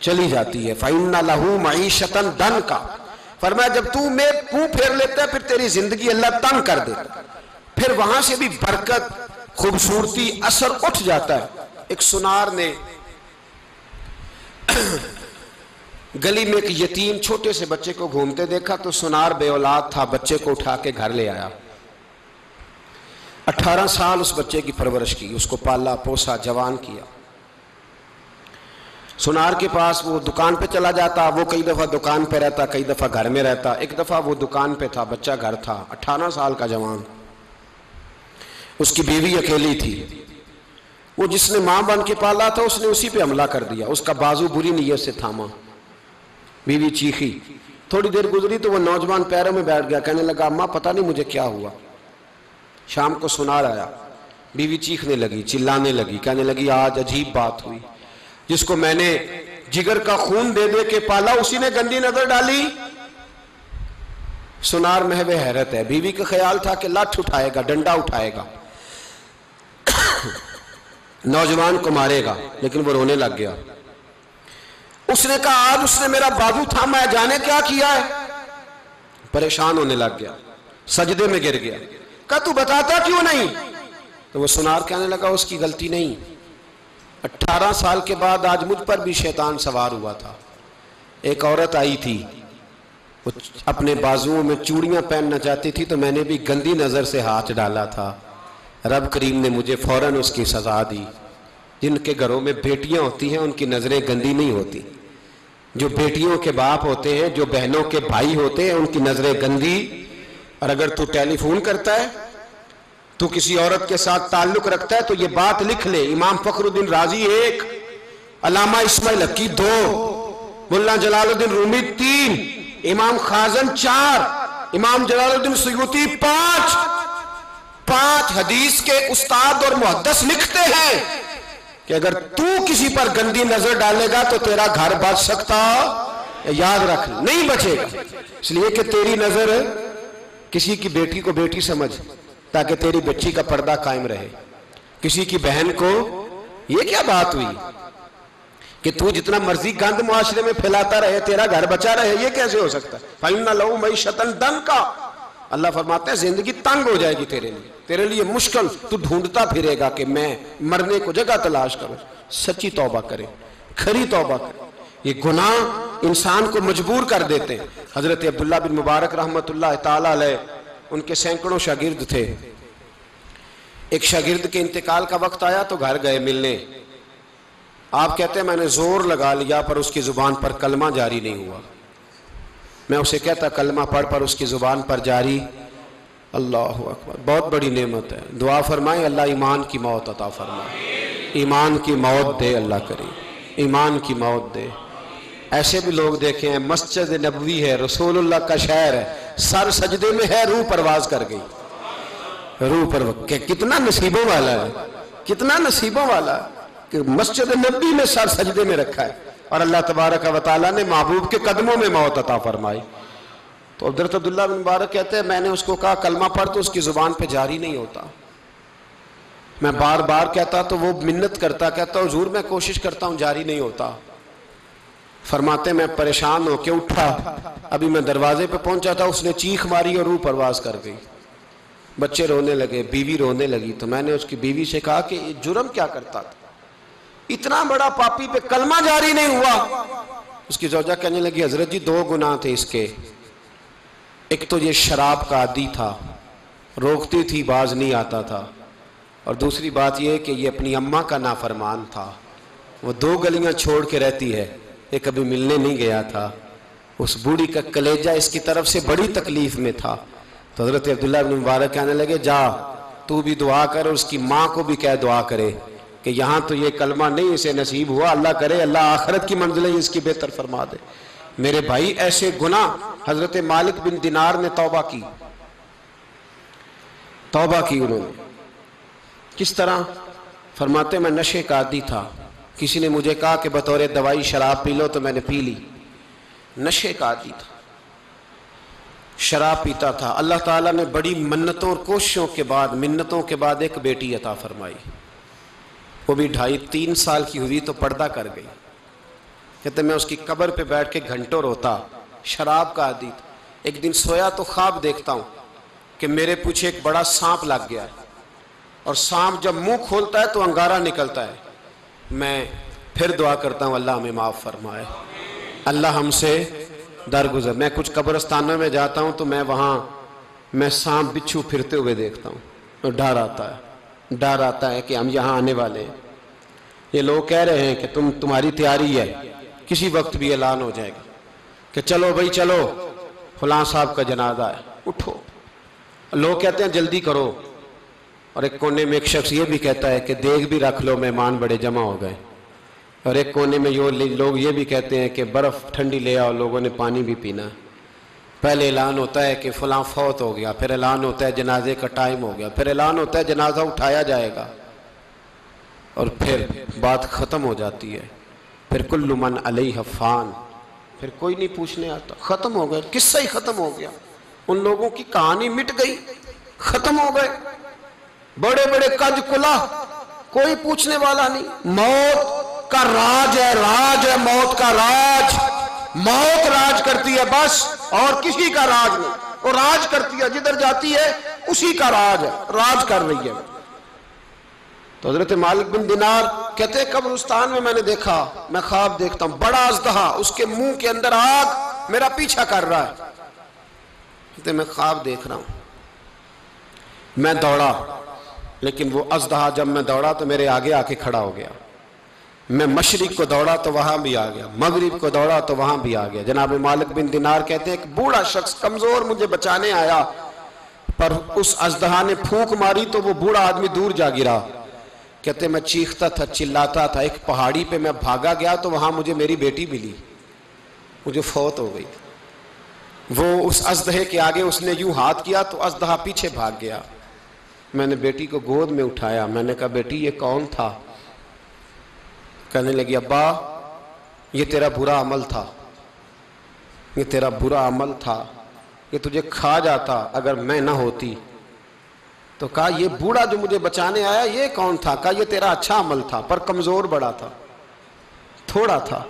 چلی جاتی ہے۔ فَإِنَّ لَهُ مَعِيشَةً ضَنْكَ، فرمایا جب تو میں منہ پھیر لیتا ہے پھر تیری زندگی اللہ تنگ کر دیتا، پھر وہاں سے بھی برکت، خوبصورتی، اثر اٹھ جاتا ہے۔ ایک سنار نے گلی میں ایک یتیم چھوٹے سے بچے کو گھومتے دیکھا تو سنار بے اولاد تھا، بچے کو اٹھا کے گھر لے آیا، 18 سال اس بچے کی پرورش کی، اس کو پالا پوسا، جوان کیا۔ سنار کے پاس وہ دکان پہ چلا جاتا، وہ کئی دفعہ دکان پہ رہتا، کئی دفعہ گھر میں رہتا۔ ایک دفعہ وہ دکان پہ تھا، بچہ گھر تھا، 18 سال کا جوان، اس کی بیوی اکیلی تھی۔ وہ جس نے ماں بن کے پالا تھا اس نے اسی پہ حملہ کر دیا، اس کا بازو بری نیت سے تھاما، بیوی چیخی۔ تھوڑی دیر گزری تو وہ نوجوان پیروں میں بیٹھ گیا، کہنے لگا اماں پتہ نہیں مجھے کیا ہوا۔ شام کو سنار آیا، بیوی چیخنے لگی، چلانے لگی، کہنے لگی آج عجیب بات ہوئی، جس کو میں نے جگر کا خون دے دے کے پالا اسی نے گندی نظر ڈالی۔ سنار محو حیرت ہے، بیوی کا خیال تھا کہ لاٹھ اٹھائے گا، ڈنڈا اٹھائے گا، نوجوان کو مارے گا، لیکن وہ رونے لگ گیا۔ اس نے کہا آج اس نے میرا بازو تھاما ہے، جانے کیا کیا ہے؟ پریشان ہونے لگ گیا، سجدے میں گر گیا، کہا تو بتاتا کیوں نہیں؟ تو وہ سنار کہنے لگا اس کی غلطی نہیں، 18 سال کے بعد آج مجھ پر بھی شیطان سوار ہوا تھا۔ ایک عورت آئی تھی، وہ اپنے بازوؤں میں چوڑیاں پہننا چاہتی تھی تو میں نے بھی گندی نظر سے ہاتھ ڈالا تھا، رب کریم نے مجھے فوراً اس کی سزا دی۔ جن کے گھروں میں بیٹیاں ہوتی ہیں ان کی نظریں گندی نہیں ہوتی، جو بیٹیوں کے باپ ہوتے ہیں، جو بہنوں کے بھائی ہوتے ہیں، ان کی نظریں گندی۔ اور اگر تو ٹیلی فون کرتا ہے، تو کسی عورت کے ساتھ تعلق رکھتا ہے تو یہ بات لکھ لے، امام فخر الدین رازی 1، علامہ اسماعیل حقی 2، ملا جلال الدین رومی 3، امام خازن 4، امام جلال الدین سیوطی 5 حدیث کے استاد اور محدث لکھتے ہیں کہ اگر تو کسی پر گندی نظر ڈالے گا تو تیرا گھر بچ سکتا، یاد رکھ نہیں بچے گا، اس لیے کہ تیری نظر کسی کی بیٹی کو بیٹی سمجھ تاکہ تیری بچی کا پردہ قائم رہے، کسی کی بہن کو، یہ کیا بات ہوئی کہ تو جتنا مرضی گند معاشرے میں پھیلاتا رہے تیرا گھر بچا رہے، یہ کیسے ہو سکتا ہے؟ فَإِنَّ لَهُ مَعِيشَةً ضَنْكَ، اللہ فرماتے ہیں زندگی تنگ ہو جائے گی تیرے لیے مشکل، تو ڈھونڈتا پھرے گا کہ میں مرنے کو جگہ تلاش کروں۔ سچی توبہ کرے، کھری توبہ کرے، یہ گناہ انسان کو مجبور کر دیتے ہیں۔ حضرت عبداللہ بن مبارک رحمت اللہ تعالیٰ علیہ، ان کے سینکڑوں شاگرد تھے، ایک شاگرد کے انتقال کا وقت آیا تو گھر گئے ملنے، آپ کہتے ہیں میں نے زور لگا لیا پر اس کی زبان پر کلمہ جاری نہیں ہوا، میں اسے کہتا کلمہ پڑھ پر اس کی زبان پر جاری، اللہ اکبر، بہت بڑی نعمت ہے، دعا فرمائیں اللہ ایمان کی موت عطا فرمائے، ایمان کی موت دے اللہ کریم، ایمان کی موت دے۔ ایسے بھی لوگ دیکھے ہیں، مسجد نبوی ہے، رسول اللہ کا شہر ہے، سر سجدے میں ہے، روح پرواز کر گئی، روح پرواز، کتنا نصیبوں والا ہے، کتنا نصیبوں والا ہے کہ مسجد نبوی میں سر سجدے میں رکھا ہے اور اللہ تبارک و تعالیٰ نے محبوب کے قدموں میں موت عطا فرمائی۔ تو حضرت عبداللہ بن مبارک کہتے ہیں میں نے اس کو کہا کلمہ پڑھ تو اس کی زبان پہ جاری نہیں ہوتا، میں بار بار کہتا تو وہ منت کرتا، کہتا حضور میں کوشش کرتا ہوں جاری نہیں ہوتا۔ فرماتے میں پریشان ہو کے اٹھا، ابھی میں دروازے پہ پہنچا تھا اس نے چیخ ماری اور روح پرواز کر گئی، بچے رونے لگے، بیوی رونے لگی، تو میں نے اس کی بیوی سے کہا کہ یہ جرم کیا کرتا تھا، اتنا بڑا پاپی پہ کلمہ جاری نہیں ہوا۔ اس کی زوجہ کہنے لگی حضرت جی 2 گناہ تھے اس کے، ایک تو یہ شراب کا عادی تھا، روکتی تھی باز نہیں آتا تھا، اور دوسری بات یہ کہ یہ اپنی اماں کا نافرمان تھا، وہ 2 گلیاں چھوڑ کے رہتی ہے، یہ کبھی ملنے نہیں گیا تھا، اس بوڑھی کا کلیجہ اس کی طرف سے بڑی تکلیف میں تھا۔ تو حضرت عبداللہ بن مبارک کہنے لگے جا تو بھی دعا کر اور اس کی ماں کو بھی کہہ دعا کرے کہ یہاں تو یہ کلمہ نہیں اسے نصیب ہوا، اللہ کرے اللہ آخرت کی منزلیں اس کی بہتر فرما دے۔ میرے بھائی ایسے گناہ، حضرت مالک بن دینار نے توبہ کی انہوں نے، کس طرح؟ فرماتے میں نشے کا عادی تھا، کسی نے مجھے کہا کہ بطور دوائی شراب پی لو تو میں نے پی لی، نشے کا عادی تھا، شراب پیتا تھا۔ اللہ تعالیٰ نے بڑی منتوں اور کوششوں کے بعد، منتوں کے بعد ایک بیٹی عطا فرمائی، وہ بھی 2.5-3 سال کی ہوئی تو پردہ کر گئی۔ کہتے میں اس کی قبر پہ بیٹھ کے گھنٹوں روتا، شراب کا عادی تھا، ایک دن سویا تو خواب دیکھتا ہوں کہ میرے پیچھے ایک بڑا سانپ لگ گیا ہے، اور سانپ جب منہ کھولتا ہے تو انگارہ نکلتا ہے۔ میں پھر دعا کرتا ہوں اللہ ہمیں معاف فرمائے، اللہ ہم سے درگزر۔ میں کچھ قبرستانوں میں جاتا ہوں تو میں سانپ بچھو پھرتے ہوئے دیکھتا ہوں، اور ڈر آتا ہے کہ ہم یہاں آنے والے ہیں۔ یہ لوگ کہہ رہے ہیں کہ تمہاری تیاری ہے، کسی وقت بھی اعلان ہو جائے گا کہ چلو بھائی چلو، فلاں صاحب کا جنازہ ہے، اٹھو۔ لوگ کہتے ہیں جلدی کرو، اور ایک کونے میں ایک شخص یہ بھی کہتا ہے کہ دیگ بھی رکھ لو، مہمان بڑے جمع ہو گئے۔ اور ایک کونے میں لوگ یہ بھی کہتے ہیں کہ برف ٹھنڈی لے آؤ، لوگوں نے پانی بھی پینا ہے۔ پہلے اعلان ہوتا ہے کہ فلاں فوت ہو گیا، پھر اعلان ہوتا ہے جنازے کا ٹائم ہو گیا، پھر اعلان ہوتا ہے جنازہ اٹھایا جائے گا، اور پھر بات ختم ہو جاتی ہے۔ پھر کل من علیہ فان، پھر کوئی نہیں پوچھنے آتا، ختم ہو گئے، قصہ ہی ختم ہو گیا۔ ان لوگوں کی کہانی مٹ گئی، ختم ہو گئے، بڑے بڑے کج کلا، کوئی پوچھنے والا نہیں۔ موت کا راج ہے موت کا راج، موت راج کرتی ہے بس، اور کسی کا راج نہیں۔ وہ راج کرتی ہے، جدھر جاتی ہے اسی کا راج ہے، راج کر رہی ہے۔ تو حضرت مالک بن دینار کہتے ہیں قبرستان میں نے دیکھا، میں خواب دیکھتا ہوں بڑا اژدہا، اس کے منہ کے اندر آگ، میرا پیچھا کر رہا ہے۔ کہتے ہیں میں خواب دیکھ رہا ہوں، میں دوڑا، لیکن وہ اژدہا جب میں دوڑا تو میرے آگے آ کے کھڑا ہو گیا۔ میں مشرق کو دوڑا تو وہاں بھی آ گیا، مغرب کو دوڑا تو وہاں بھی آ گیا۔ جناب مالک بن دینار کہتے ہیں ایک بوڑھا شخص کمزور مجھے بچانے آیا، پر اس اژدہا نے پھونک ماری تو وہ بوڑھا آدمی دور جا گرا۔ کہتے ہیں میں چیختا تھا، چلاتا تھا، ایک پہاڑی پہ میں بھاگا گیا تو وہاں مجھے میری بیٹی ملی، مجھے فوت ہو گئی۔ وہ اس اژدہے کے آگے اس نے یوں ہاتھ کیا تو اژدہا پیچھے بھاگ گیا۔ میں نے بیٹی کو گود میں اٹھایا، میں نے کہا بیٹی یہ کون تھا؟ کہنے لگی ابا یہ تیرا برا عمل تھا، یہ تیرا برا عمل تھا، یہ تجھے کھا جاتا اگر میں نہ ہوتی۔ تو کہا یہ بوڑھا جو مجھے بچانے آیا یہ کون تھا؟ کہا یہ تیرا اچھا عمل تھا، پر کمزور بڑا تھا، تھوڑا تھا،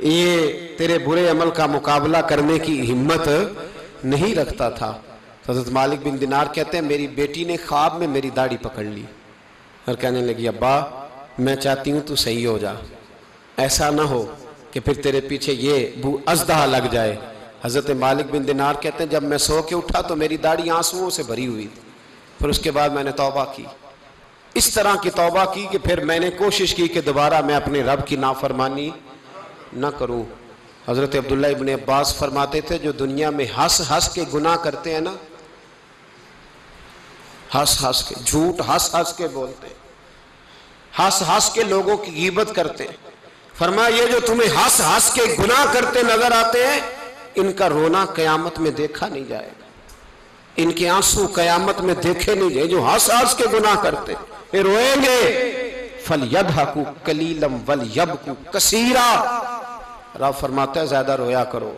یہ تیرے برے عمل کا مقابلہ کرنے کی ہمت نہیں رکھتا تھا۔ حضرت مالک بن دینار کہتے ہیں میری بیٹی نے خواب میں میری داڑھی پکڑ لی اور کہنے لگی ابا میں چاہتی ہوں تو صحیح ہو جا، ایسا نہ ہو کہ پھر تیرے پیچھے یہ اژدہا لگ جائے۔ حضرت مالک بن دینار کہتے ہیں جب میں سو کے اٹھا تو میری داڑھی آنسوؤں سے بھری ہوئی تھی، پھر اس کے بعد میں نے توبہ کی، اس طرح کی توبہ کی کہ پھر میں نے کوشش کی کہ دوبارہ میں اپنے رب کی نافرمانی نہ کروں۔ حضرت عبداللہ ابن عباس فرماتے تھے جو دنیا میں ہنس ہنس کے گناہ کرتے ہیں نا، ہنس ہنس کے، جھوٹ ہنس ہنس کے بولتے ہیں، ہنس ہنس کے لوگوں کی غیبت کرتے ہیں، فرمایا یہ جو تمہیں ہنس ہنس کے گناہ کرتے نظر آتے ہیں ان کا رونا قیامت میں دیکھا نہیں جائے گا، ان کے آنسو قیامت میں دیکھے نہیں جائے۔ جو ہنس ہنس کے گناہ کرتے یہ روئیں گے، فَلْيَضْحَكُوا قَلِيلًا وَلْيَبْكُوا كَثِيرًا، رب فرماتا ہے زیادہ رویا کرو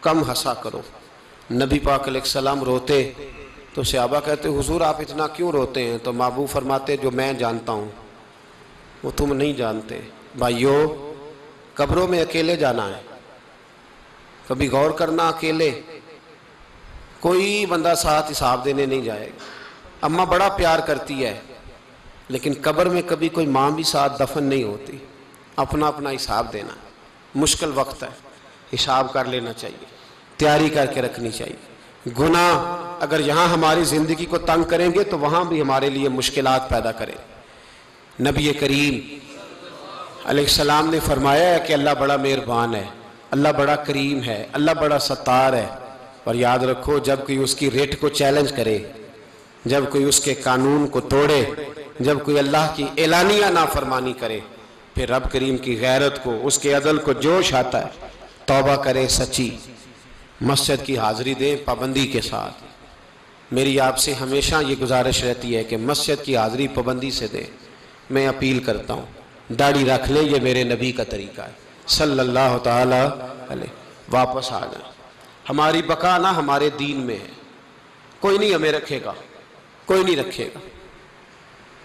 کم ہنسا کرو۔ نبی پاک علیہ السلام روتے تو صحابہ کہتے حضور آپ اتنا کیوں روتے ہیں؟ تو محبوب فرماتے جو میں جانتا ہوں وہ تم نہیں جانتے۔ بھائیو قبروں میں اکیلے جانا ہے، کبھی غور کرنا، اکیلے کوئی بندہ ساتھ حساب دینے نہیں جائے گا۔ اماں بڑا پیار کرتی ہے لیکن قبر میں کبھی کوئی ماں بھی ساتھ دفن نہیں ہوتی، اپنا اپنا حساب دینا، مشکل وقت ہے، حساب کر لینا چاہیے، تیاری کر کے رکھنی چاہیے۔ گناہ اگر یہاں ہماری زندگی کو تنگ کریں گے تو وہاں بھی ہمارے لیے مشکلات پیدا کریں۔ نبی کریم علیہ السلام نے فرمایا ہے کہ اللہ بڑا مہربان ہے، اللہ بڑا کریم ہے، اللہ بڑا ستار ہے، اور یاد رکھو جب کوئی اس کی ریٹ کو چیلنج کرے، جب کوئی اس کے قانون کو توڑے، جب کوئی اللہ کی اعلانیہ نافرمانی کرے، پھر رب کریم کی غیرت کو، اس کے عدل کو جوش آتا ہے، توبہ کرے سچی، مسجد کی حاضری دیں پابندی کے ساتھ۔ میری آپ سے ہمیشہ یہ گزارش رہتی ہے کہ مسجد کی حاضری پابندی سے دیں۔ میں اپیل کرتا ہوں داڑھی رکھ لیں، یہ میرے نبی کا طریقہ ہے صلی اللہ تعالی علیہ۔ واپس آ جائیں، ہماری بقا نہ ہمارے دین میں ہے، کوئی نہیں ہمیں رکھے گا، کوئی نہیں رکھے گا،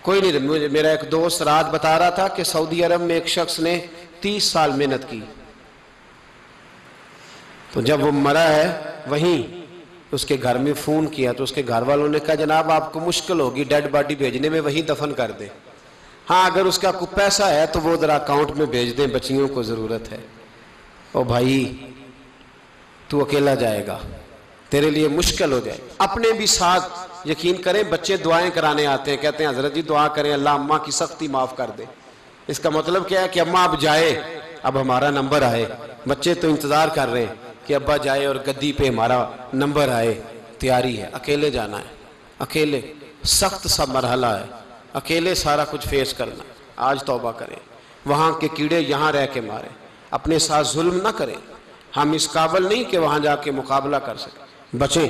کوئی نہیں۔ میرا ایک دوست رات بتا رہا تھا کہ سعودی عرب میں ایک شخص نے 30 سال محنت کی، تو جب وہ مرا ہے وہیں اس کے گھر میں فون کیا تو اس کے گھر والوں نے کہا جناب آپ کو مشکل ہوگی ڈیڈ باڈی بھیجنے میں، وہیں دفن کر دیں۔ ہاں اگر اس کا کوئی پیسہ ہے تو وہ ذرا اکاؤنٹ میں بھیج دیں، بچیوں کو ضرورت ہے۔ او بھائی تو اکیلا جائے گا، تیرے لیے مشکل ہو جائے۔ اپنے بھی ساتھ یقین کریں، بچے دعائیں کرانے آتے ہیں، کہتے ہیں حضرت جی دعا کریں اللہ اماں کی سختی معاف کر دے۔ اس کا مطلب کیا ہے کہ اماں اب جائے، اب ہمارا نمبر آئے۔ بچے تو انتظار کر رہے ہیں کہ ابا جائے اور گدی پہ ہمارا نمبر آئے، تیاری ہے۔ اکیلے جانا ہے، اکیلے، سخت سا مرحلہ ہے، اکیلے سارا کچھ فیس کرنا۔ آج توبہ کریں، وہاں کے کیڑے یہاں رہ کے ماریں، اپنے ساتھ ظلم نہ کریں۔ ہم اس قابل نہیں کہ وہاں جا کے مقابلہ کر سکیں۔ بچیں،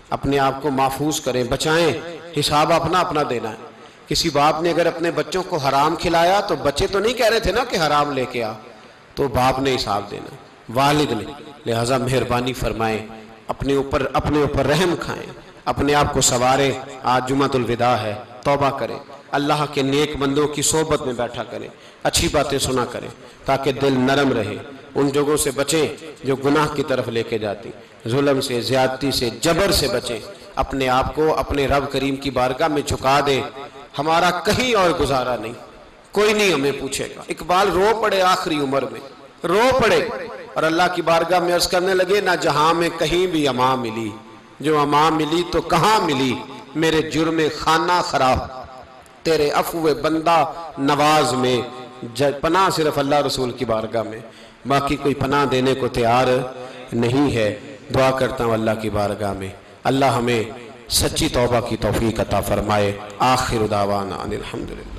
اپنے آپ کو محفوظ کریں، بچائیں، حساب اپنا اپنا دینا ہے۔ کسی باپ نے اگر اپنے بچوں کو حرام کھلایا تو بچے تو نہیں کہہ رہے تھے نا کہ حرام لے کے آ، تو باپ نے حساب دینا، والد نے۔ لہٰذا مہربانی فرمائیں، اپنے اوپر رحم کھائیں، اپنے آپ کو سنواریں۔ آج جمعۃ الوداع ہے، توبہ کریں، اللہ کے نیک بندوں کی صحبت میں بیٹھا کریں، اچھی باتیں سنا کریں تاکہ دل نرم رہے۔ ان جگہوں سے بچیں جو گناہ کی طرف لے کے جاتی، ظلم سے، زیادتی سے، جبر سے بچیں۔ اپنے آپ کو اپنے رب کریم کی بارگاہ میں جھکا دیں۔ ہمارا کہیں اور گزارا نہیں، کوئی نہیں ہمیں پوچھے گا۔ اقبال رو پڑے آخری عمر میں، رو پڑے اور اللہ کی بارگاہ میں عرض کرنے لگے نہ جہاں میں کہیں بھی امان ملی، جو امان ملی تو کہاں ملی، میرے جرم خانہ خراب، تیرے عفو بندہ نواز میں، پناہ صرف اللہ رسول کی بارگاہ میں، باقی کوئی پناہ دینے کو تیار نہیں ہے۔ دعا کرتا ہوں اللہ کی بارگاہ میں اللہ ہمیں سچی توبہ کی توفیق عطا فرمائے۔ آخر دعوانا ان الحمدللہ۔